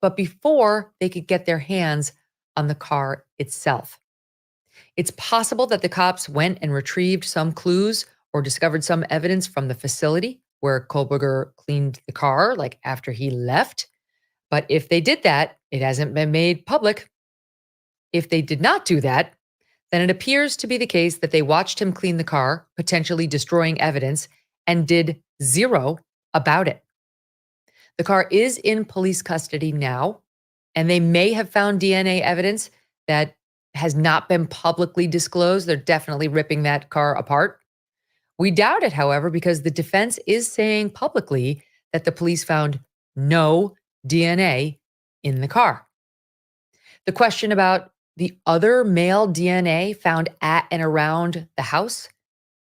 but before they could get their hands on the car itself. It's possible that the cops went and retrieved some clues or discovered some evidence from the facility where Kohberger cleaned the car, like after he left. But if they did that, it hasn't been made public. If they did not do that, then it appears to be the case that they watched him clean the car, potentially destroying evidence, and did zero about it. The car is in police custody now, and they may have found DNA evidence that has not been publicly disclosed. They're definitely ripping that car apart. We doubt it, however, because the defense is saying publicly that the police found no DNA in the car. The question about the other male DNA found at and around the house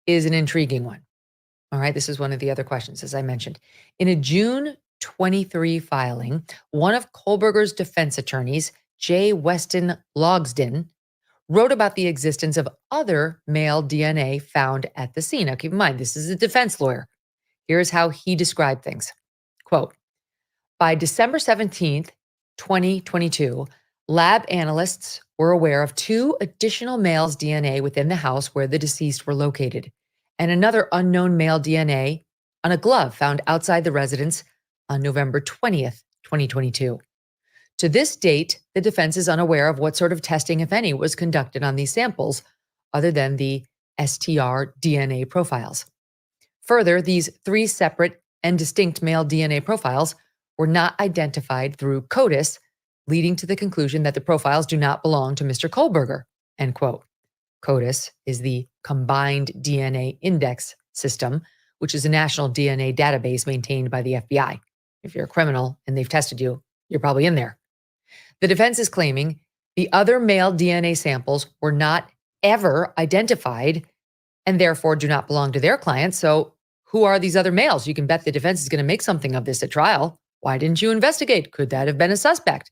is an intriguing one. All right, this is one of the other questions, as I mentioned. In a June 23 filing, one of Kohberger's defense attorneys, J. Weston Logsden, wrote about the existence of other male DNA found at the scene. Now, keep in mind, this is a defense lawyer. Here's how he described things. Quote, by December 17th, 2022, lab analysts were aware of 2 additional males' DNA within the house where the deceased were located, and another unknown male DNA on a glove found outside the residence on November 20th, 2022. To this date, the defense is unaware of what sort of testing, if any, was conducted on these samples, other than the STR DNA profiles. Further, these 3 separate and distinct male DNA profiles were not identified through CODIS, leading to the conclusion that the profiles do not belong to Mr. Kohberger, end quote. CODIS is the Combined DNA Index System, which is a national DNA database maintained by the FBI. If you're a criminal and they've tested you, you're probably in there. The defense is claiming the other male DNA samples were not ever identified and therefore do not belong to their clients. So who are these other males? You can bet the defense is going to make something of this at trial. Why didn't you investigate? Could that have been a suspect?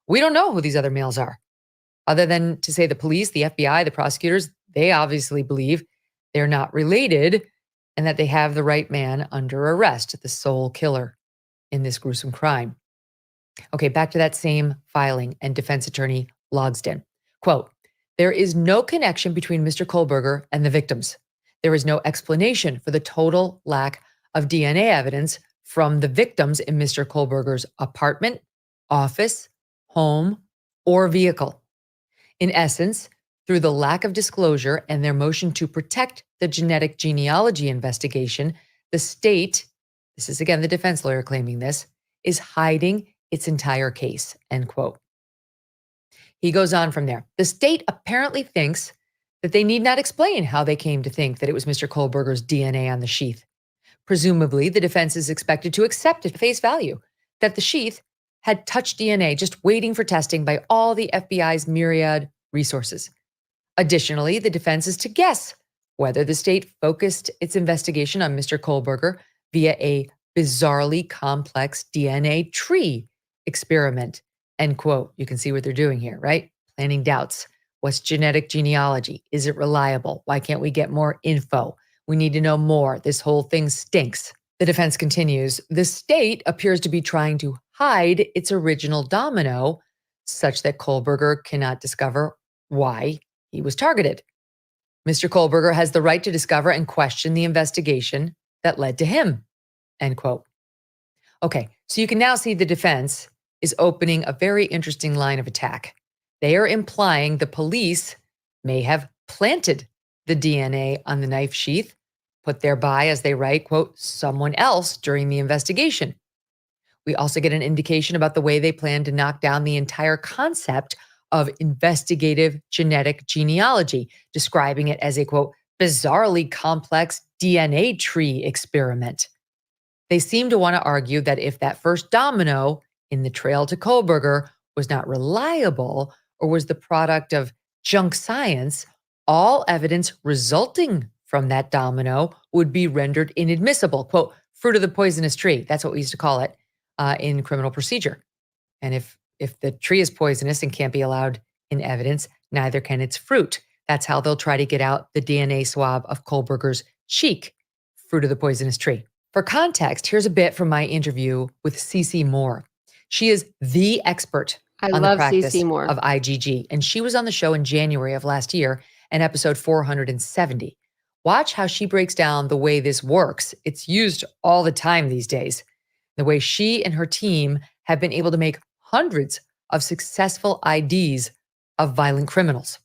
We don't know who these other males are. Other than to say the police, the FBI, the prosecutors, they obviously believe they're not related and that they have the right man under arrest, the sole killer in this gruesome crime. Okay, back to that same filing and defense attorney Logsden. Quote, there is no connection between Mr. Kohberger and the victims. There is no explanation for the total lack of DNA evidence from the victims in Mr. Kohberger's apartment, office, home, or vehicle. In essence, through the lack of disclosure and their motion to protect the genetic genealogy investigation, the state, this is again the defense lawyer claiming this, is hiding its entire case, end quote. He goes on from there. The state apparently thinks that they need not explain how they came to think that it was Mr. Kohberger's DNA on the sheath. Presumably, the defense is expected to accept at face value that the sheath had touched DNA just waiting for testing by all the FBI's myriad resources. Additionally, the defense is to guess whether the state focused its investigation on Mr. Kohberger via a bizarrely complex DNA tree experiment, end quote. You can see what they're doing here, right? Planting doubts. What's genetic genealogy? Is it reliable? Why can't we get more info? We need to know more. This whole thing stinks. The defense continues, the state appears to be trying to hide its original domino such that Kohberger cannot discover why he was targeted. Mr. Kohberger has the right to discover and question the investigation that led to him, end quote. Okay, so you can now see the defense is opening a very interesting line of attack. They are implying the police may have planted the DNA on the knife sheath, put there by, as they write, quote, someone else during the investigation. We also get an indication about the way they plan to knock down the entire concept of investigative genetic genealogy, describing it as a, quote, bizarrely complex DNA tree experiment. They seem to want to argue that if that first domino in the trail to Kohberger was not reliable or was the product of junk science, all evidence resulting from that domino would be rendered inadmissible. Quote, fruit of the poisonous tree. That's what we used to call it in criminal procedure. And if the tree is poisonous and can't be allowed in evidence, neither can its fruit. That's how they'll try to get out the DNA swab of Kohberger's cheek, fruit of the poisonous tree. For context, here's a bit from my interview with CeCe Moore. She is the expert I on the love practice CeCe Moore. of IgG, and she was on the show in January of last year in episode 470. Watch how she breaks down the way this works. It's used all the time these days. The way she and her team have been able to make hundreds of successful IDs of violent criminals.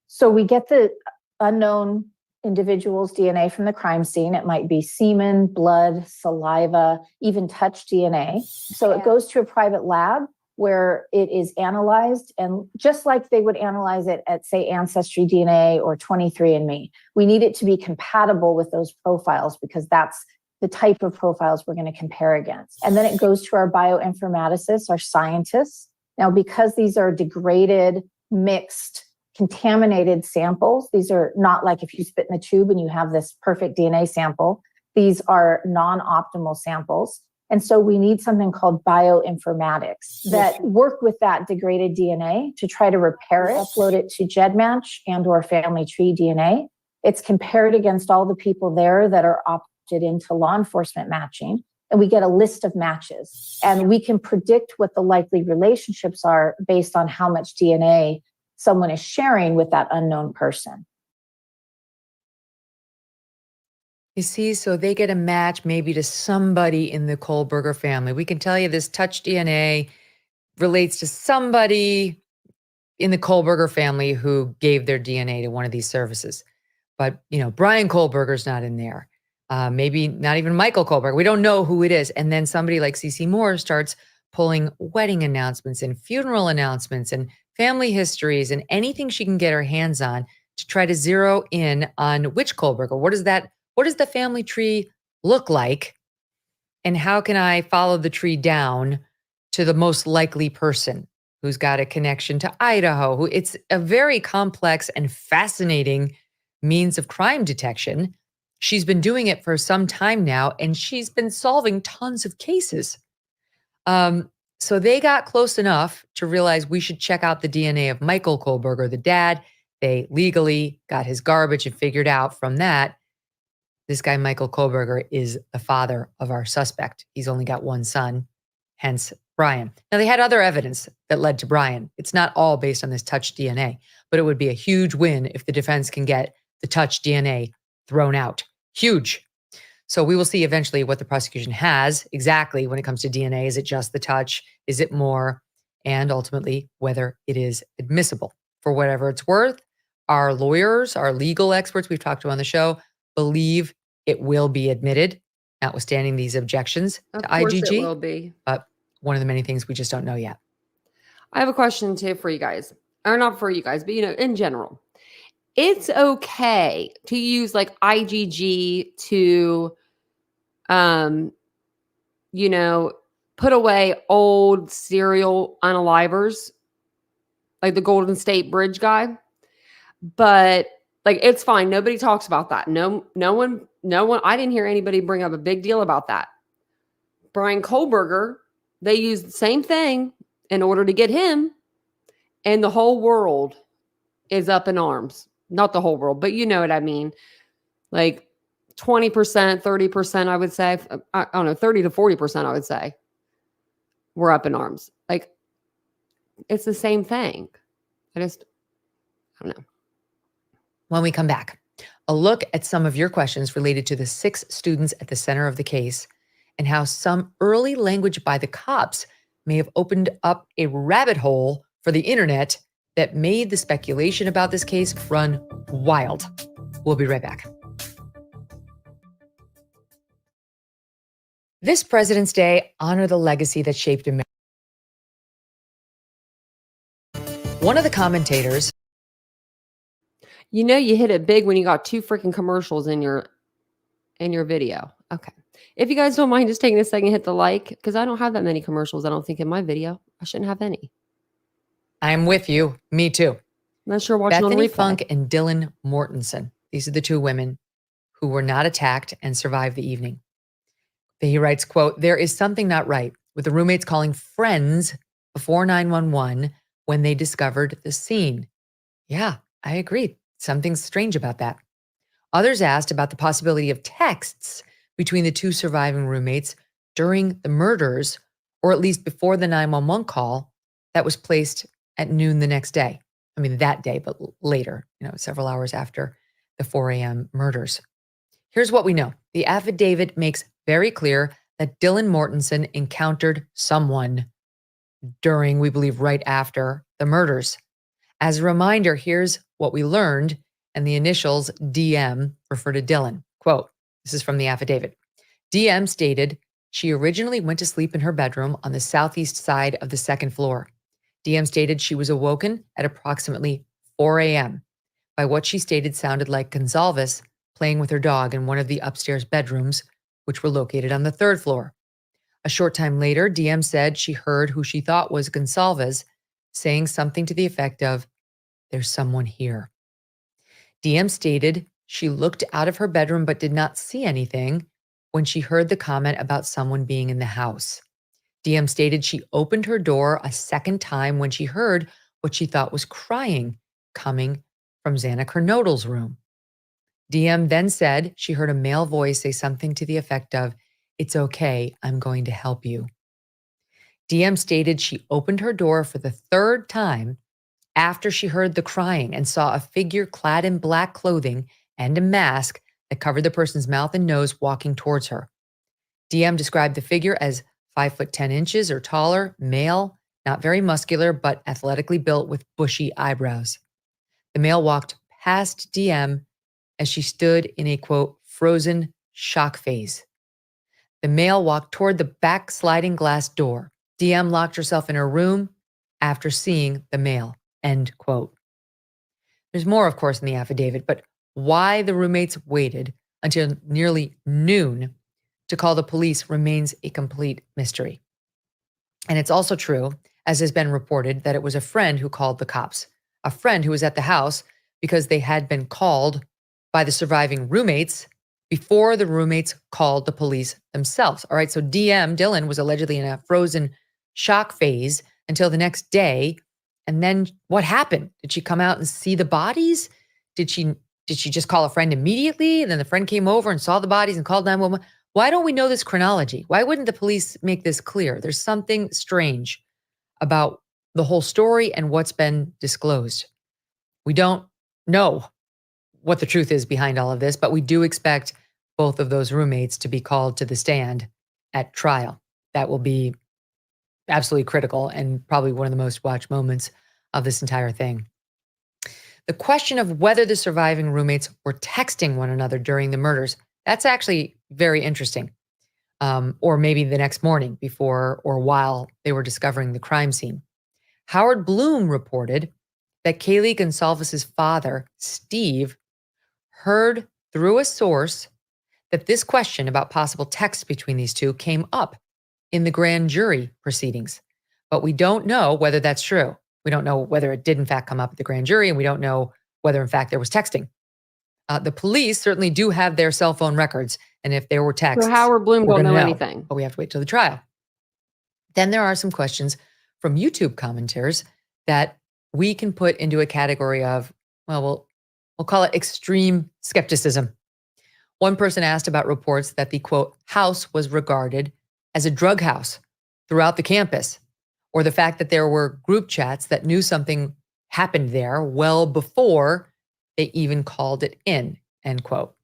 So we get the unknown individual's DNA from the crime scene. It might be semen, blood, saliva, even touch DNA. So it goes to a private lab where it is analyzed, and just like they would analyze it at, say, Ancestry DNA or 23andMe, we need it to be compatible with those profiles because that's the type of profiles we're going to compare against. And then it goes to our bioinformaticists, our scientists. Now, because these are degraded, mixed, contaminated samples, these are not like if you spit in a tube and you have this perfect DNA sample. These are non-optimal samples. And so we need something called bioinformatics that work with that degraded DNA to try to repair it, upload it to GEDmatch and or Family Tree DNA. It's compared against all the people there that are opted into law enforcement matching. And we get a list of matches. And we can predict what the likely relationships are based on how much DNA someone is sharing with that unknown person. You see, so they get a match maybe to somebody in the Kohberger family. We can tell you this touch DNA relates to somebody in the Kohberger family who gave their DNA to one of these services. But, Bryan Kohberger's not in there. Maybe not even Michael Kohberger. We don't know who it is. And then somebody like CeCe Moore starts pulling wedding announcements and funeral announcements and family histories and anything she can get her hands on to try to zero in on which Kohberger. What does the family tree look like? And how can I follow the tree down to the most likely person who's got a connection to Idaho? It's a very complex and fascinating means of crime detection. She's been doing it for some time now, and she's been solving tons of cases. So they got close enough to realize we should check out the DNA of Michael Kohberger, the dad. They legally got his garbage and figured out from that, this guy, Michael Kohberger, is the father of our suspect. He's only got one son, hence Bryan. Now, they had other evidence that led to Bryan. It's not all based on this touch DNA, but it would be a huge win if the defense can get the touch DNA thrown out. Huge. So we will see eventually what the prosecution has exactly when it comes to DNA. Is it just the touch? Is it more? And ultimately, whether it is admissible. For whatever it's worth, our lawyers, our legal experts we've talked to on the show, believe it will be admitted, notwithstanding these objections to IgG. It will be. But one of the many things we just don't know yet. I have a question too for you guys, or not for you guys, but in general, it's okay to use like IgG to, put away old serial unalivers, like the Golden State Bridge guy. But like, it's fine. Nobody talks about that. No one. I didn't hear anybody bring up a big deal about that. Bryan Kohberger, they used the same thing in order to get him, and the whole world is up in arms. Not the whole world, but you know what I mean. Like, 20%, 30%, I would say, I don't know, 30 to 40%, I would say, were up in arms. Like, it's the same thing. I don't know. When we come back, a look at some of your questions related to the 6 students at the center of the case and how some early language by the cops may have opened up a rabbit hole for the internet that made the speculation about this case run wild. We'll be right back. This President's Day, honor the legacy that shaped America. One of the commentators. You know, you hit it big when you got 2 freaking commercials in your video. Okay. If you guys don't mind just taking a second, hit the like, because I don't have that many commercials, I don't think, in my video. I shouldn't have any. I'm with you. Me too. Not sure watching Bethany on replay. Funk and Dylan Mortensen. These are the 2 women who were not attacked and survived the evening. He writes, quote, "There is something not right with the roommates calling friends before 911 when they discovered the scene." Yeah, I agree. Something's strange about that. Others asked about the possibility of texts between the 2 surviving roommates during the murders, or at least before the 911 call that was placed at noon the next day. I mean, that day, but later, several hours after the 4 a.m. murders. Here's what we know. The affidavit makes very clear that Dylan Mortensen encountered someone during, we believe, right after the murders. As a reminder, here's what we learned, and the initials DM refer to Dylan. Quote, this is from the affidavit. DM stated she originally went to sleep in her bedroom on the southeast side of the 2nd floor. DM stated she was awoken at approximately 4 a.m. by what she stated sounded like Gonzalez playing with her dog in one of the upstairs bedrooms, which were located on the 3rd floor. A short time later, DM said she heard who she thought was Gonzalez saying something to the effect of, "There's someone here." DM stated she looked out of her bedroom but did not see anything when she heard the comment about someone being in the house. DM stated she opened her door a second time when she heard what she thought was crying coming from Xana Kernodle's room. DM then said she heard a male voice say something to the effect of, "It's okay, I'm going to help you." DM stated she opened her door for the 3rd time after she heard the crying and saw a figure clad in black clothing and a mask that covered the person's mouth and nose walking towards her. DM described the figure as 5'10" or taller, male, not very muscular, but athletically built with bushy eyebrows. The male walked past DM as she stood in a, quote, frozen shock phase. The male walked toward the back sliding glass door. DM locked herself in her room after seeing the male, end quote. There's more, of course, in the affidavit, but why the roommates waited until nearly noon to call the police remains a complete mystery. And it's also true, as has been reported, that it was a friend who called the cops, a friend who was at the house because they had been called by the surviving roommates before the roommates called the police themselves. All right, so Dylan was allegedly in a frozen shock phase until the next day. And then what happened? Did she come out and see the bodies? Did she just call a friend immediately? And then the friend came over and saw the bodies and called 911? Why don't we know this chronology? Why wouldn't the police make this clear? There's something strange about the whole story and what's been disclosed. We don't know what the truth is behind all of this, but we do expect both of those roommates to be called to the stand at trial. That will be absolutely critical and probably one of the most watched moments of this entire thing. The question of whether the surviving roommates were texting one another during the murders, that's actually very interesting. Or maybe the next morning before or while they were discovering the crime scene. Howard Bloom reported that Kaylee Gonsalves's father, Steve, heard through a source that this question about possible texts between these 2 came up in the grand jury proceedings. But we don't know whether that's true. We don't know whether it did in fact come up at the grand jury, and we don't know whether in fact there was texting. The police certainly do have their cell phone records, and if there were texts, So Howard Bloom we're don't know gonna anything. But we have to wait till the trial. Then there are some questions from YouTube commenters that we can put into a category of, well, we'll call it extreme skepticism. One person asked about reports that the, quote, house was regarded as a drug house throughout the campus, or the fact that there were group chats that knew something happened there well before they even called it in, end quote.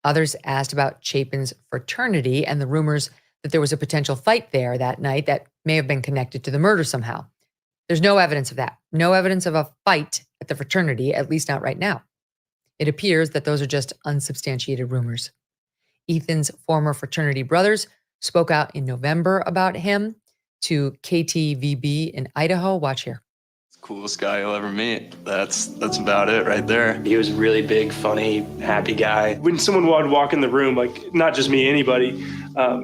Others asked about Chapin's fraternity and the rumors that there was a potential fight there that night that may have been connected to the murder somehow. There's no evidence of that. No evidence of a fight at the fraternity, at least not right now. It appears that those are just unsubstantiated rumors. Ethan's former fraternity brothers spoke out in November about him to KTVB in Idaho. Watch here. Coolest guy you'll ever meet. That's about it right there. He was a really big, funny, happy guy. When someone would walk in the room, like not just me, anybody,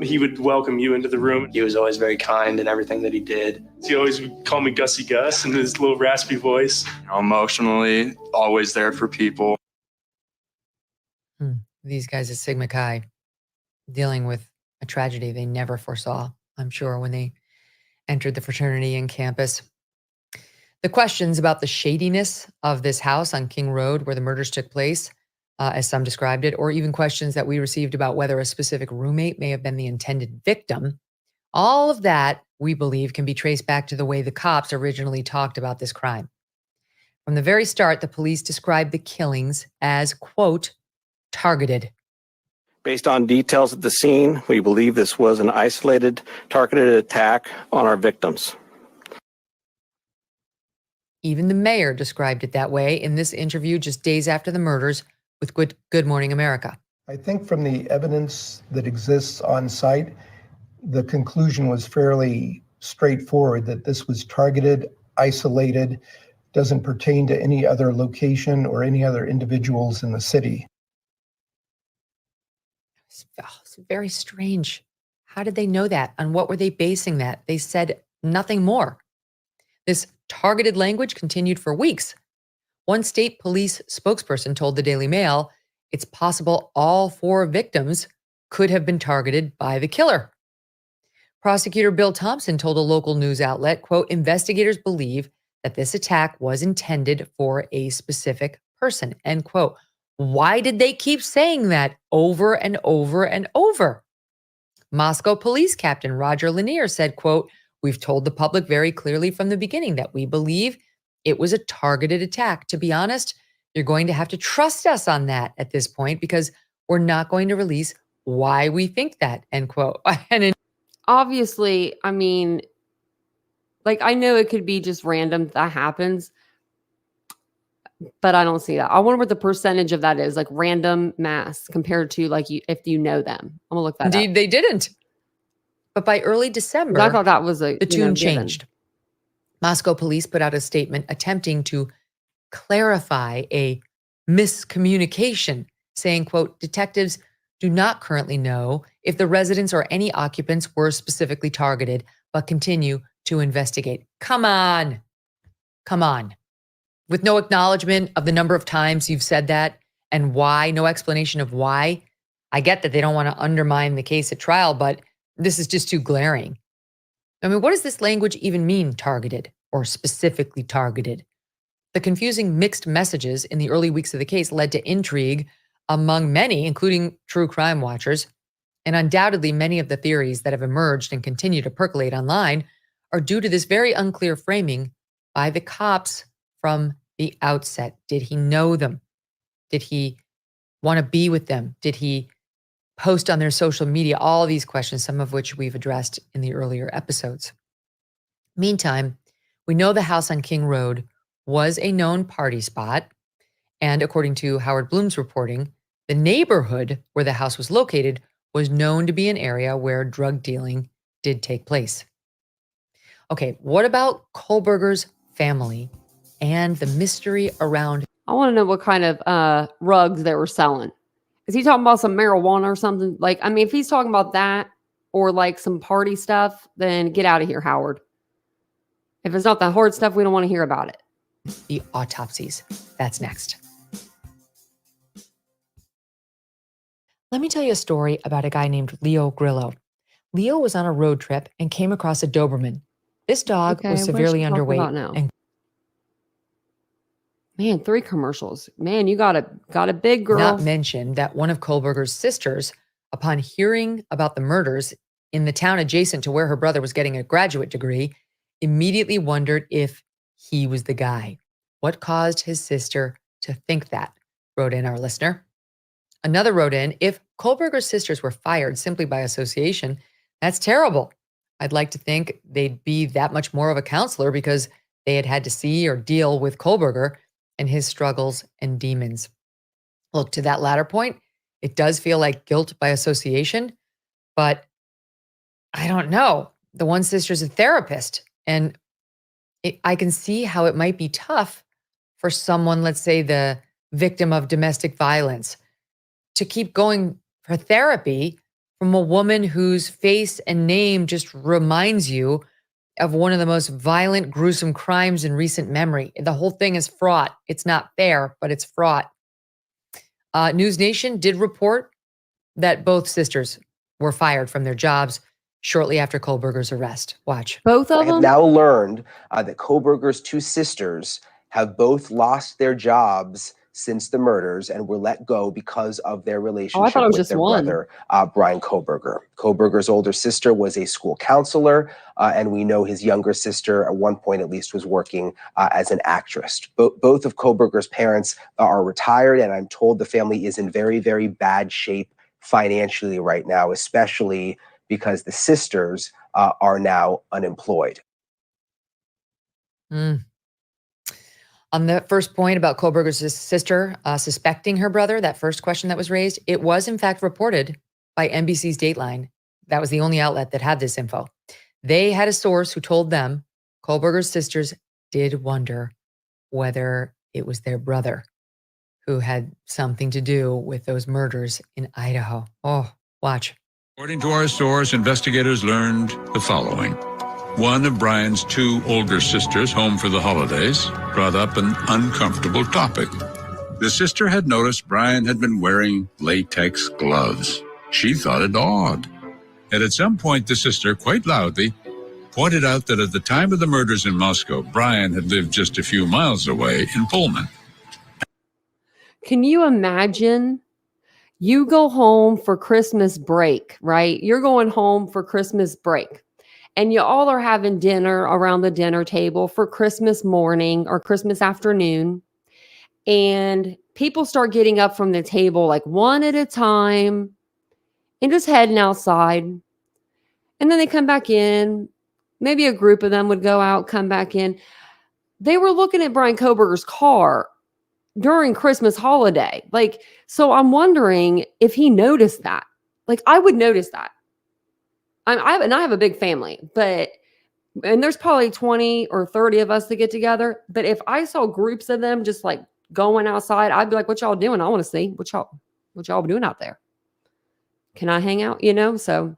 he would welcome you into the room. He was always very kind in everything that he did. He always would call me Gussie Gus in his little raspy voice. Emotionally, always there for people. These guys at Sigma Chi dealing with a tragedy they never foresaw, I'm sure, when they entered the fraternity and campus. The questions about the shadiness of this house on King Road where the murders took place, as some described it, or even questions that we received about whether a specific roommate may have been the intended victim, all of that, we believe, can be traced back to the way the cops originally talked about this crime. From the very start, the police described the killings as, quote, targeted. Based on details at the scene, we believe this was an isolated, targeted attack on our victims. Even the mayor described it that way in this interview just days after the murders with Good Morning America. I think from the evidence that exists on site, the conclusion was fairly straightforward that this was targeted, isolated, doesn't pertain to any other location or any other individuals in the city. It's very strange. How did they know that? On what were they basing that? They said nothing more. This targeted language continued for weeks. One state police spokesperson told the Daily Mail it's possible all 4 victims could have been targeted by the killer. Prosecutor Bill Thompson told a local news outlet, quote, investigators believe that this attack was intended for a specific person, end quote. Why did they keep saying that over and over and over? Moscow Police Captain Roger Lanier said, quote, we've told the public very clearly from the beginning that we believe it was a targeted attack. To be honest, you're going to have to trust us on that at this point because we're not going to release why we think that, end quote. And Obviously, I mean, like, I know it could be just random that happens, but I don't see that. I wonder what the percentage of that is, like random mass compared to like if you know them. I'm gonna look that indeed, up. they didn't. But by early December, I thought that was the tune changed. Moscow police put out a statement attempting to clarify a miscommunication, saying, quote, detectives do not currently know if the residents or any occupants were specifically targeted, but continue to investigate. Come on. With no acknowledgement of the number of times you've said that and why, no explanation of why. I get that they don't want to undermine the case at trial, but this is just too glaring. I mean, what does this language even mean, targeted or specifically targeted? The confusing mixed messages in the early weeks of the case led to intrigue among many, including true crime watchers. And undoubtedly, many of the theories that have emerged and continue to percolate online are due to this very unclear framing by the cops from the outset. Did he know them? Did he want to be with them? Did he post on their social media? All these questions, some of which we've addressed in the earlier episodes. Meantime, we know the house on King Road was a known party spot. And according to Howard Bloom's reporting, the neighborhood where the house was located was known to be an area where drug dealing did take place. Okay, what about Kohberger's family and the mystery around? I want to know what kind of rugs they were selling. Is he talking about some marijuana or something? Like, I mean, if he's talking about that or like some party stuff, then get out of here, Howard. If it's not the hard stuff, we don't want to hear about it. The autopsies. That's next. Let me tell you a story about a guy named Leo Grillo. Leo was on a road trip and came across a Doberman. This dog was severely underweight. Now? And Man, 3 commercials. Man, you got a big girl. Not mention that one of Kohberger's sisters, upon hearing about the murders in the town adjacent to where her brother was getting a graduate degree, immediately wondered if he was the guy. What caused his sister to think that? Wrote in our listener. Another wrote in, if Kohberger's sisters were fired simply by association, that's terrible. I'd like to think they'd be that much more of a counselor because they had to see or deal with Kohberger and his struggles and demons. Look, to that latter point, it does feel like guilt by association, but I don't know. The one sister's a therapist, and I can see how it might be tough for someone, let's say the victim of domestic violence, to keep going for therapy from a woman whose face and name just reminds you of one of the most violent, gruesome crimes in recent memory. The whole thing is fraught. It's not fair, but it's fraught. News Nation did report that both sisters were fired from their jobs shortly after Kohberger's arrest. Watch. Both of I have them? now learned that Kohberger's 2 sisters have both lost their jobs since the murders and were let go because of their relationship it was with just their one. brother, Bryan Kohberger. Kohberger's older sister was a school counselor, and we know his younger sister, at one point at least, was working as an actress. Both of Kohberger's parents are retired, and I'm told the family is in very, very bad shape financially right now, especially because the sisters are now unemployed. On the first point about Kohberger's sister suspecting her brother, that first question that was raised, it was in fact reported by NBC's Dateline. That was the only outlet that had this info. They had a source who told them Kohberger's sisters did wonder whether it was their brother who had something to do with those murders in Idaho. Oh, watch. According to our source, investigators learned the following. One of Bryan's 2 older sisters, home for the holidays, brought up an uncomfortable topic. The sister had noticed Bryan had been wearing latex gloves. She thought it odd. And at some point, the sister, quite loudly, pointed out that at the time of the murders in Moscow, Bryan had lived just a few miles away in Pullman. Can you imagine? You go home for Christmas break, right? You're going home for Christmas break. And you all are having dinner around the dinner table for Christmas morning or Christmas afternoon. And people start getting up from the table like one at a time and just heading outside. And then they come back in. Maybe a group of them would go out, come back in. They were looking at Bryan Kohberger's car during Christmas holiday. Like, so I'm wondering if he noticed that. Like, I would notice that. I have a big family, and there's probably 20 or 30 of us that get together. But if I saw groups of them just like going outside, I'd be like, what y'all doing? I want to see what y'all doing out there. Can I hang out? So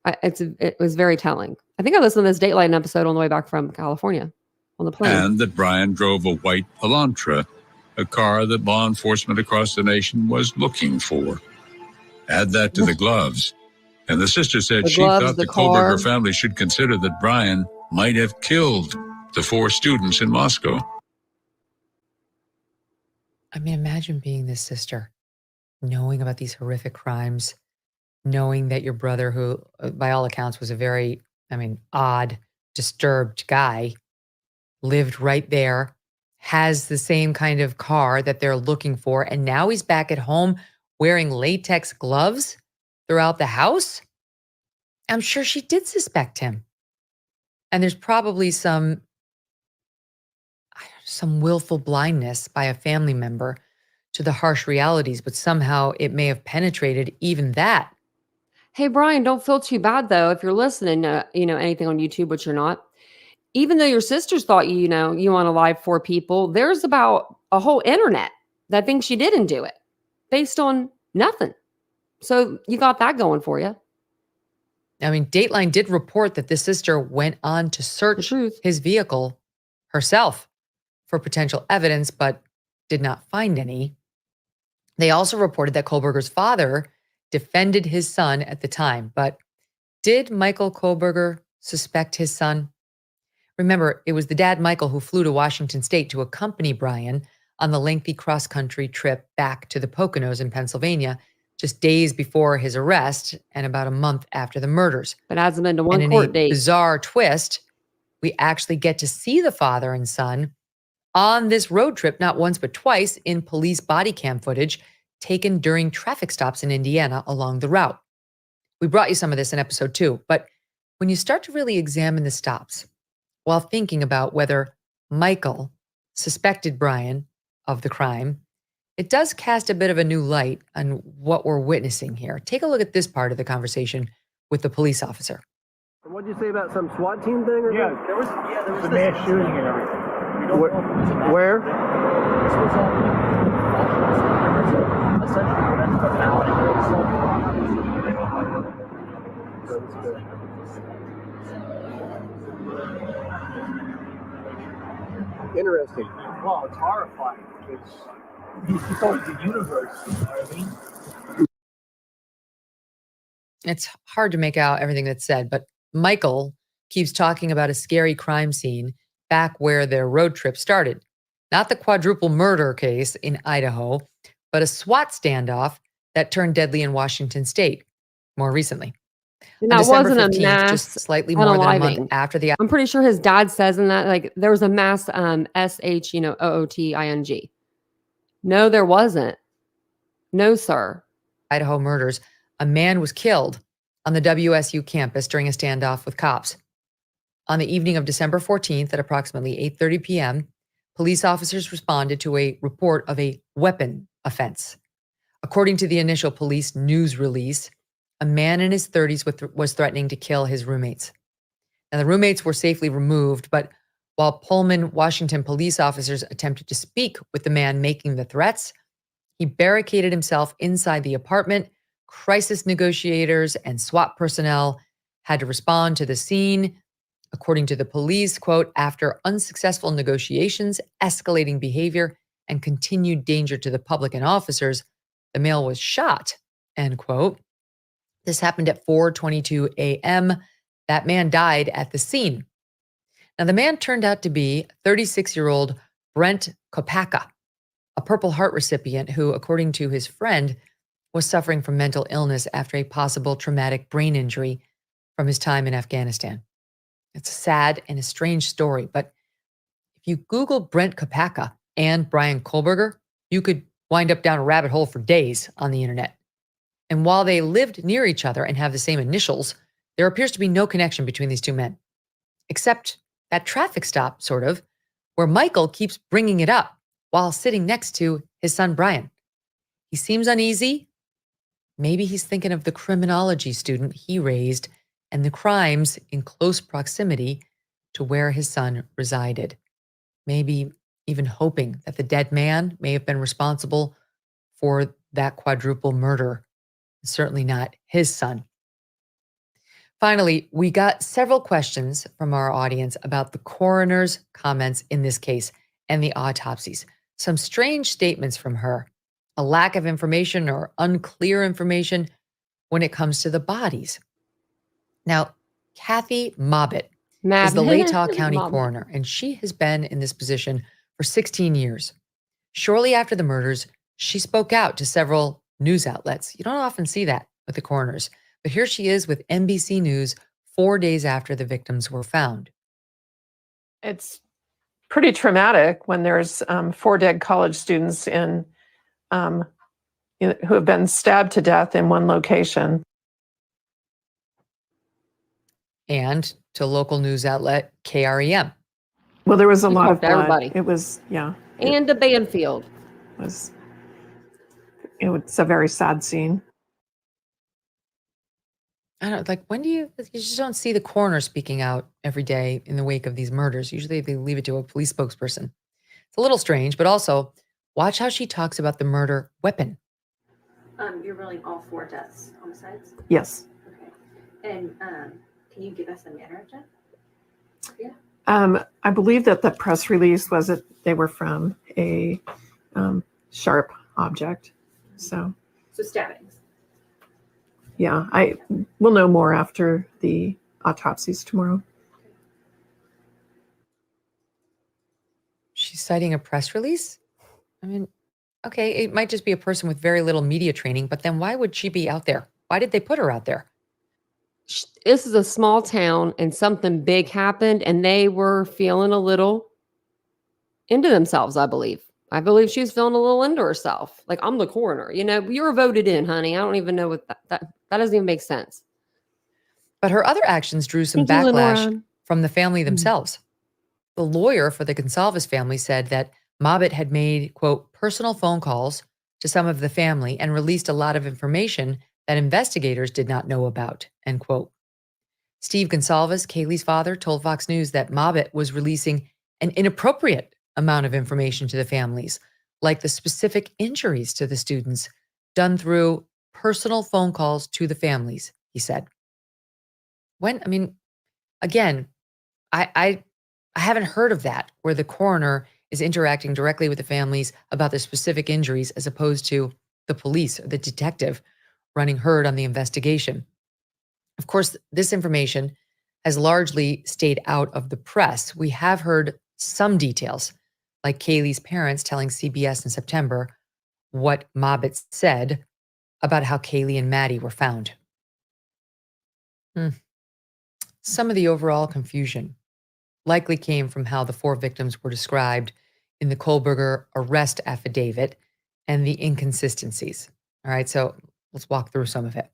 it was very telling. I think I listened to this Dateline episode on the way back from California on the plane. And that Bryan drove a white Elantra, a car that law enforcement across the nation was looking for. Add that to the gloves. And the sister said she thought the Kohberger family should consider that Bryan might have killed the 4 students in Moscow. I mean, imagine being this sister, knowing about these horrific crimes, knowing that your brother, who by all accounts was a very, odd, disturbed guy, lived right there, has the same kind of car that they're looking for, and now he's back at home wearing latex gloves throughout the house. I'm sure she did suspect him. And there's probably some willful blindness by a family member to the harsh realities, but somehow it may have penetrated even that. Hey, Bryan, don't feel too bad though. If you're listening to, anything on YouTube, which you're not, even though your sisters thought, you want to lie for people, there's about a whole internet that thinks you didn't do it based on nothing. So you got that going for you. Dateline did report that the sister went on to search his vehicle herself for potential evidence, but did not find any. They also reported that Kohberger's father defended his son at the time. But did Michael Kohberger suspect his son? Remember, it was the dad, Michael, who flew to Washington State to accompany Bryan on the lengthy cross-country trip back to the Poconos in Pennsylvania just days before his arrest and about a month after the murders. But adds them into one And in court a date. bizarre twist, we actually get to see the father and son on this road trip, not once but twice, in police body cam footage taken during traffic stops in Indiana along the route. We brought you some of this in episode 2, but when you start to really examine the stops while thinking about whether Michael suspected Bryan of the crime, it does cast a bit of a new light on what we're witnessing here. Take a look at this part of the conversation with the police officer. What did you say about some SWAT team thing? Or Yeah, there was a mass shooting and everything. We don't know. Where? This was essentially Interesting. well, it's horrifying. He told the universe, you know what I mean? It's hard to make out everything that's said, but Michael keeps talking about a scary crime scene back where their road trip started. Not the quadruple murder case in Idaho, but a SWAT standoff that turned deadly in Washington State more recently. And On that December wasn't a 15th, mass just slightly more than a month unaliving. after the I'm pretty sure his dad says in that, like, there was a mass SHOOTING. No, there wasn't. No, sir. Idaho murders, a man was killed on the WSU campus during a standoff with cops. On the evening of December 14th at approximately 8:30 p.m., police officers responded to a report of a weapon offense. According to the initial police news release, a man in his 30s was threatening to kill his roommates. Now, the roommates were safely removed, but while Pullman, Washington police officers attempted to speak with the man making the threats, he barricaded himself inside the apartment. Crisis negotiators and SWAT personnel had to respond to the scene. According to the police, quote, after unsuccessful negotiations, escalating behavior, and continued danger to the public and officers, the male was shot, end quote. This happened at 4:22 a.m. That man died at the scene. Now, the man turned out to be 36-year-old Bryan Kohberger, a Purple Heart recipient who, according to his friend, was suffering from mental illness after a possible traumatic brain injury from his time in Afghanistan. It's a sad and a strange story, but if you Google Bryan Kohberger and Bryan Kohberger, you could wind up down a rabbit hole for days on the internet. And while they lived near each other and have the same initials, there appears to be no connection between these two men, except that traffic stop, sort of, where Michael keeps bringing it up while sitting next to his son, Bryan. He seems uneasy. Maybe he's thinking of the criminology student he raised and the crimes in close proximity to where his son resided. Maybe even hoping that the dead man may have been responsible for that quadruple murder. Certainly not his son. Finally, we got several questions from our audience about the coroner's comments in this case and the autopsies. Some strange statements from her, a lack of information or unclear information when it comes to the bodies. Now, Kathy Mobbitt is the Latah County coroner, and she has been in this position for 16 years. Shortly after the murders, she spoke out to several news outlets. You don't often see that with the coroners, but here she is with NBC News 4 days after the victims were found. It's pretty traumatic when there's 4 dead college students who have been stabbed to death in one location. And to local news outlet KREM. Well, there was a lot of blood. Everybody. It was, yeah. And a Banfield. It's a very sad scene. I don't like, when do you just don't see the coroner speaking out every day in the wake of these murders. Usually they leave it to a police spokesperson. It's a little strange, but also watch how she talks about the murder weapon. You're ruling all 4 deaths homicides? Yes. Okay. And can you give us the manner of death? Yeah. I believe that the press release was that they were from a sharp object. So stabbings. Yeah, I will know more after the autopsies tomorrow. She's citing a press release? I mean, okay, it might just be a person with very little media training, but then why would she be out there? Why did they put her out there? This is a small town and something big happened and they were feeling a little into themselves, I believe. I believe she was feeling a little into herself. Like, I'm the coroner. You know, you were voted in, honey. I don't even know what that doesn't even make sense. But her other actions drew some Thank you, backlash Lenora. from the family themselves. The lawyer for the Gonsalves family said that Mobbitt had made, quote, personal phone calls to some of the family and released a lot of information that investigators did not know about, end quote. Steve Gonsalves, Kaylee's father, told Fox News that Mobbitt was releasing an inappropriate amount of information to the families, like the specific injuries to the students done through personal phone calls to the families, he said. Again, I haven't heard of that, where the coroner is interacting directly with the families about the specific injuries as opposed to the police or the detective running herd on the investigation. Of course, this information has largely stayed out of the press. We have heard some details, like Kaylee's parents telling CBS in September what Mobbitt said about how Kaylee and Maddie were found. Some of the overall confusion likely came from how the 4 victims were described in the Kohberger arrest affidavit and the inconsistencies. All right, so let's walk through some of it.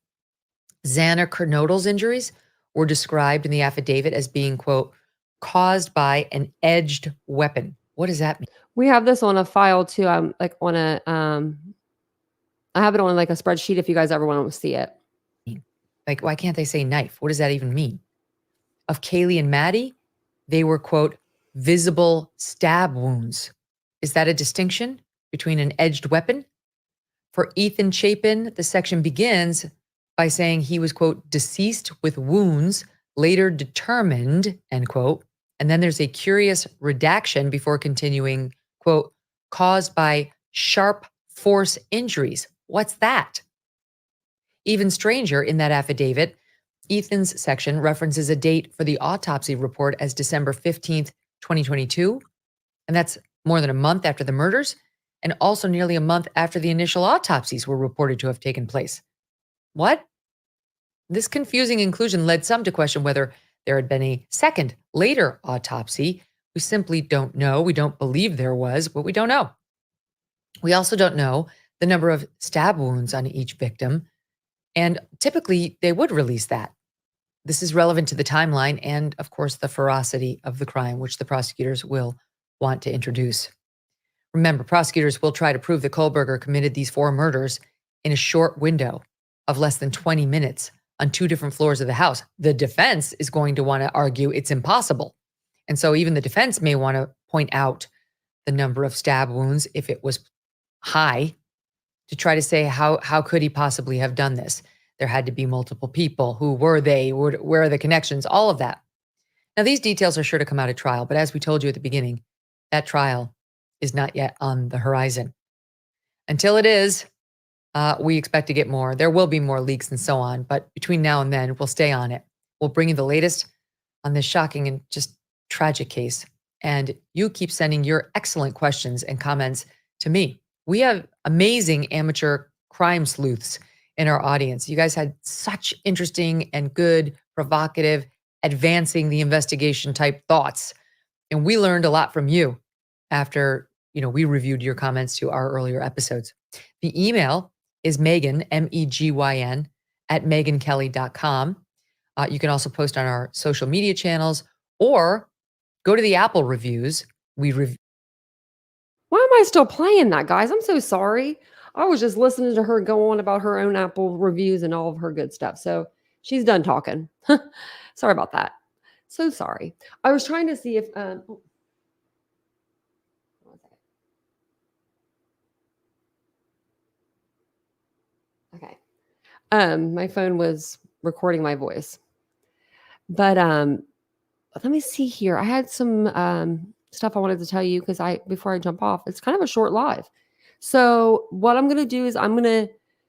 Xana Kernodle's injuries were described in the affidavit as being, quote, caused by an edged weapon. What does that mean? We have this on a file too. I have it on like a spreadsheet if you guys ever want to see it. Like, why can't they say knife? What does that even mean? Of Kaylee and Maddie, they were, quote, visible stab wounds. Is that a distinction between an edged weapon? For Ethan Chapin, the section begins by saying he was, quote, deceased with wounds later determined, end quote. And then there's a curious redaction before continuing, quote, caused by sharp force injuries. What's that? Even stranger, in that affidavit, Ethan's section references a date for the autopsy report as December 15th, 2022. And that's more than a month after the murders, and also nearly a month after the initial autopsies were reported to have taken place. What? This confusing inclusion led some to question whether there had been a second, later autopsy. We simply don't know. We don't believe there was, but we don't know. We also don't know the number of stab wounds on each victim, and typically they would release that. This is relevant to the timeline and, of course, the ferocity of the crime, which the prosecutors will want to introduce. Remember, prosecutors will try to prove that Kohberger committed these 4 murders in a short window of less than 20 minutes on 2 different floors of the house. The defense is going to want to argue it's impossible. And so even the defense may want to point out the number of stab wounds if it was high, to try to say how could he possibly have done this? There had to be multiple people. Who were they? Where are the connections? All of that. Now, these details are sure to come out at trial, but as we told you at the beginning, that trial is not yet on the horizon. Until it is, we expect to get more. There will be more leaks and so on, but between now and then, we'll stay on it. We'll bring you the latest on this shocking and just tragic case. And you keep sending your excellent questions and comments to me. We have amazing amateur crime sleuths in our audience. You guys had such interesting and good, provocative, advancing the investigation type thoughts. And we learned a lot from you after, we reviewed your comments to our earlier episodes. The email is Megyan, Megyn, at megyankelly.com. You can also post on our social media channels or go to the Apple reviews. Why am I still playing that, guys? I'm so sorry. I was just listening to her go on about her own Apple reviews and all of her good stuff. So she's done talking. Sorry about that. So sorry. I was trying to see if okay. My phone was recording my voice. But let me see here. I had some stuff I wanted to tell you before I jump off. It's kind of a short live. So what I'm going to do is I'm going to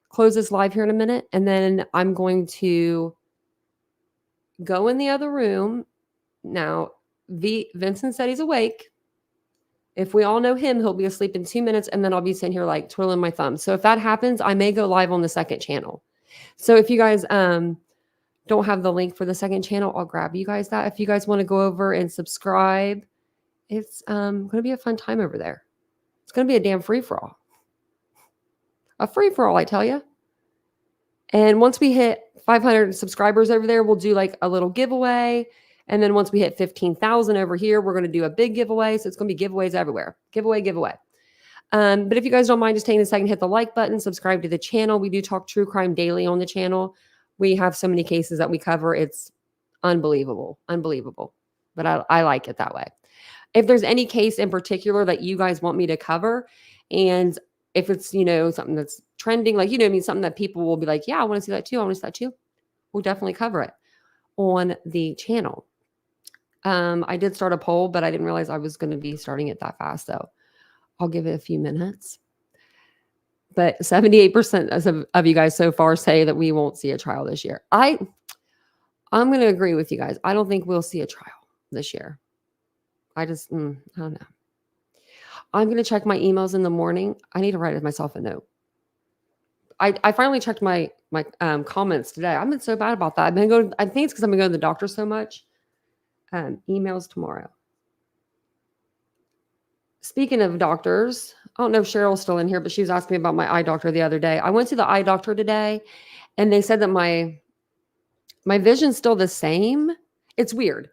close this live here in a minute, and then I'm going to go in the other room. Now, Vincent said he's awake. If we all know him, he'll be asleep in 2 minutes, and then I'll be sitting here like twiddling my thumbs. So if that happens, I may go live on the second channel. So if you guys don't have the link for the second channel, I'll grab you guys that. If you guys want to go over and subscribe, it's going to be a fun time over there. It's going to be a damn free-for-all. A free-for-all, I tell you. And once we hit 500 subscribers over there, we'll do like a little giveaway. And then once we hit 15,000 over here, we're going to do a big giveaway. So it's going to be giveaways everywhere. Giveaway. But if you guys don't mind just taking a second, hit the like button, subscribe to the channel. We do talk true crime daily on the channel. We have so many cases that we cover. It's unbelievable. But I like it that way. If there's any case in particular that you guys want me to cover, and if it's, something that's trending, like, something that people will be like, yeah, I want to see that too. We'll definitely cover it on the channel. I did start a poll, but I didn't realize I was going to be starting it that fast. So I'll give it a few minutes. But 78% of you guys so far say that we won't see a trial this year. I'm going to agree with you guys. I don't think we'll see a trial this year. I don't know. I'm going to check my emails in the morning. I need to write myself a note. I finally checked my comments today. I've been so bad about that. I think it's because I'm going to go to the doctor so much. Emails tomorrow. Speaking of doctors, I don't know if Cheryl's still in here, but she was asking me about my eye doctor the other day. I went to the eye doctor today, and they said that my vision's still the same. It's weird.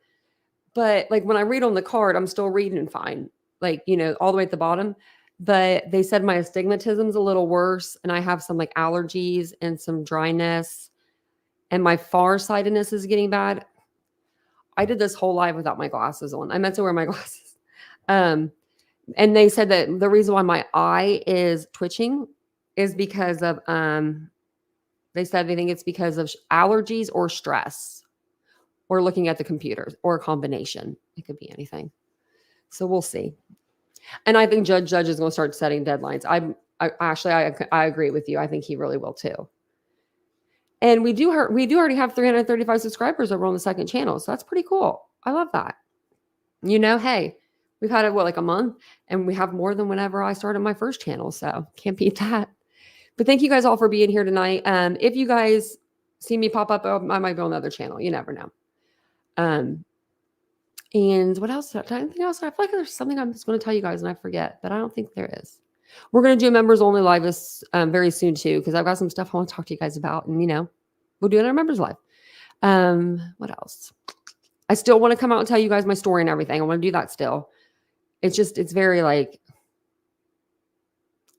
But like when I read on the card, I'm still reading fine. Like, all the way at the bottom. But they said my astigmatism's a little worse, and I have some like allergies and some dryness, and my farsightedness is getting bad. I did this whole live without my glasses on. I meant to wear my glasses. And they said that the reason why my eye is twitching is because of, they said they think it's because of allergies or stress or looking at the computers or a combination. It could be anything. So we'll see. And I think Judge is going to start setting deadlines. I agree with you. I think he really will too. And we do already have 335 subscribers over on the second channel. So that's pretty cool. I love that. Hey, we've had it, like a month, and we have more than whenever I started my first channel. So can't beat that. But thank you guys all for being here tonight. If you guys see me pop up, I might be on another channel. You never know. And what else? Anything else? I feel like there's something I'm just going to tell you guys and I forget, but I don't think there is. We're going to do a members only live this very soon too, because I've got some stuff I want to talk to you guys about, and we'll do it in our members live. What else? I still want to come out and tell you guys my story and everything. I want to do that still. It's very like,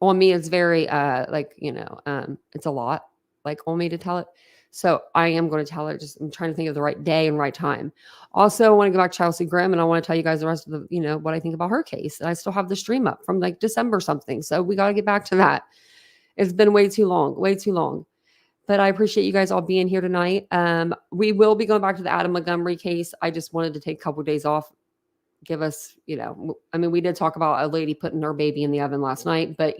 on me, it's very it's a lot like on me to tell it. So I am going to tell it. I'm trying to think of the right day and right time. Also, I want to go back to Chelsea Grimm, and I want to tell you guys the rest of the, what I think about her case. And I still have the stream up from like December something. So we got to get back to that. It's been way too long. But I appreciate you guys all being here tonight. We will be going back to the Adam Montgomery case. I just wanted to take a couple of days off. Give us, we did talk about a lady putting her baby in the oven last night, but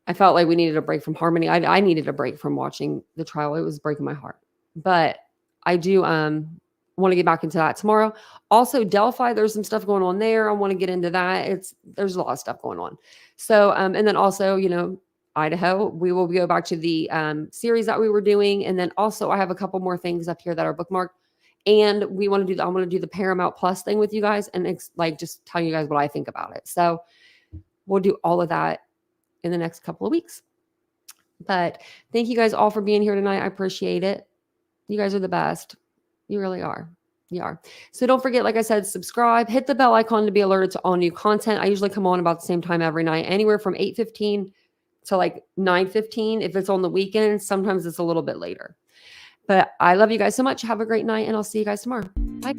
I felt like we needed a break from Harmony. I needed a break from watching the trial. It was breaking my heart. But I do want to get back into that tomorrow. Also, Delphi, there's some stuff going on there. I want to get into that. There's a lot of stuff going on. So, and then also, Idaho, we will go back to the series that we were doing. And then also I have a couple more things up here that are bookmarked. And I want to do the Paramount Plus thing with you guys and just tell you guys what I think about it. So we'll do all of that in the next couple of weeks. But thank you guys all for being here tonight. I appreciate it. You guys are the best. You really are. You are. So don't forget, like I said, subscribe, hit the bell icon to be alerted to all new content. I usually come on about the same time every night, anywhere from 8:15 to like 9:15. If it's on the weekends, sometimes it's a little bit later. But I love you guys so much. Have a great night, and I'll see you guys tomorrow. Bye.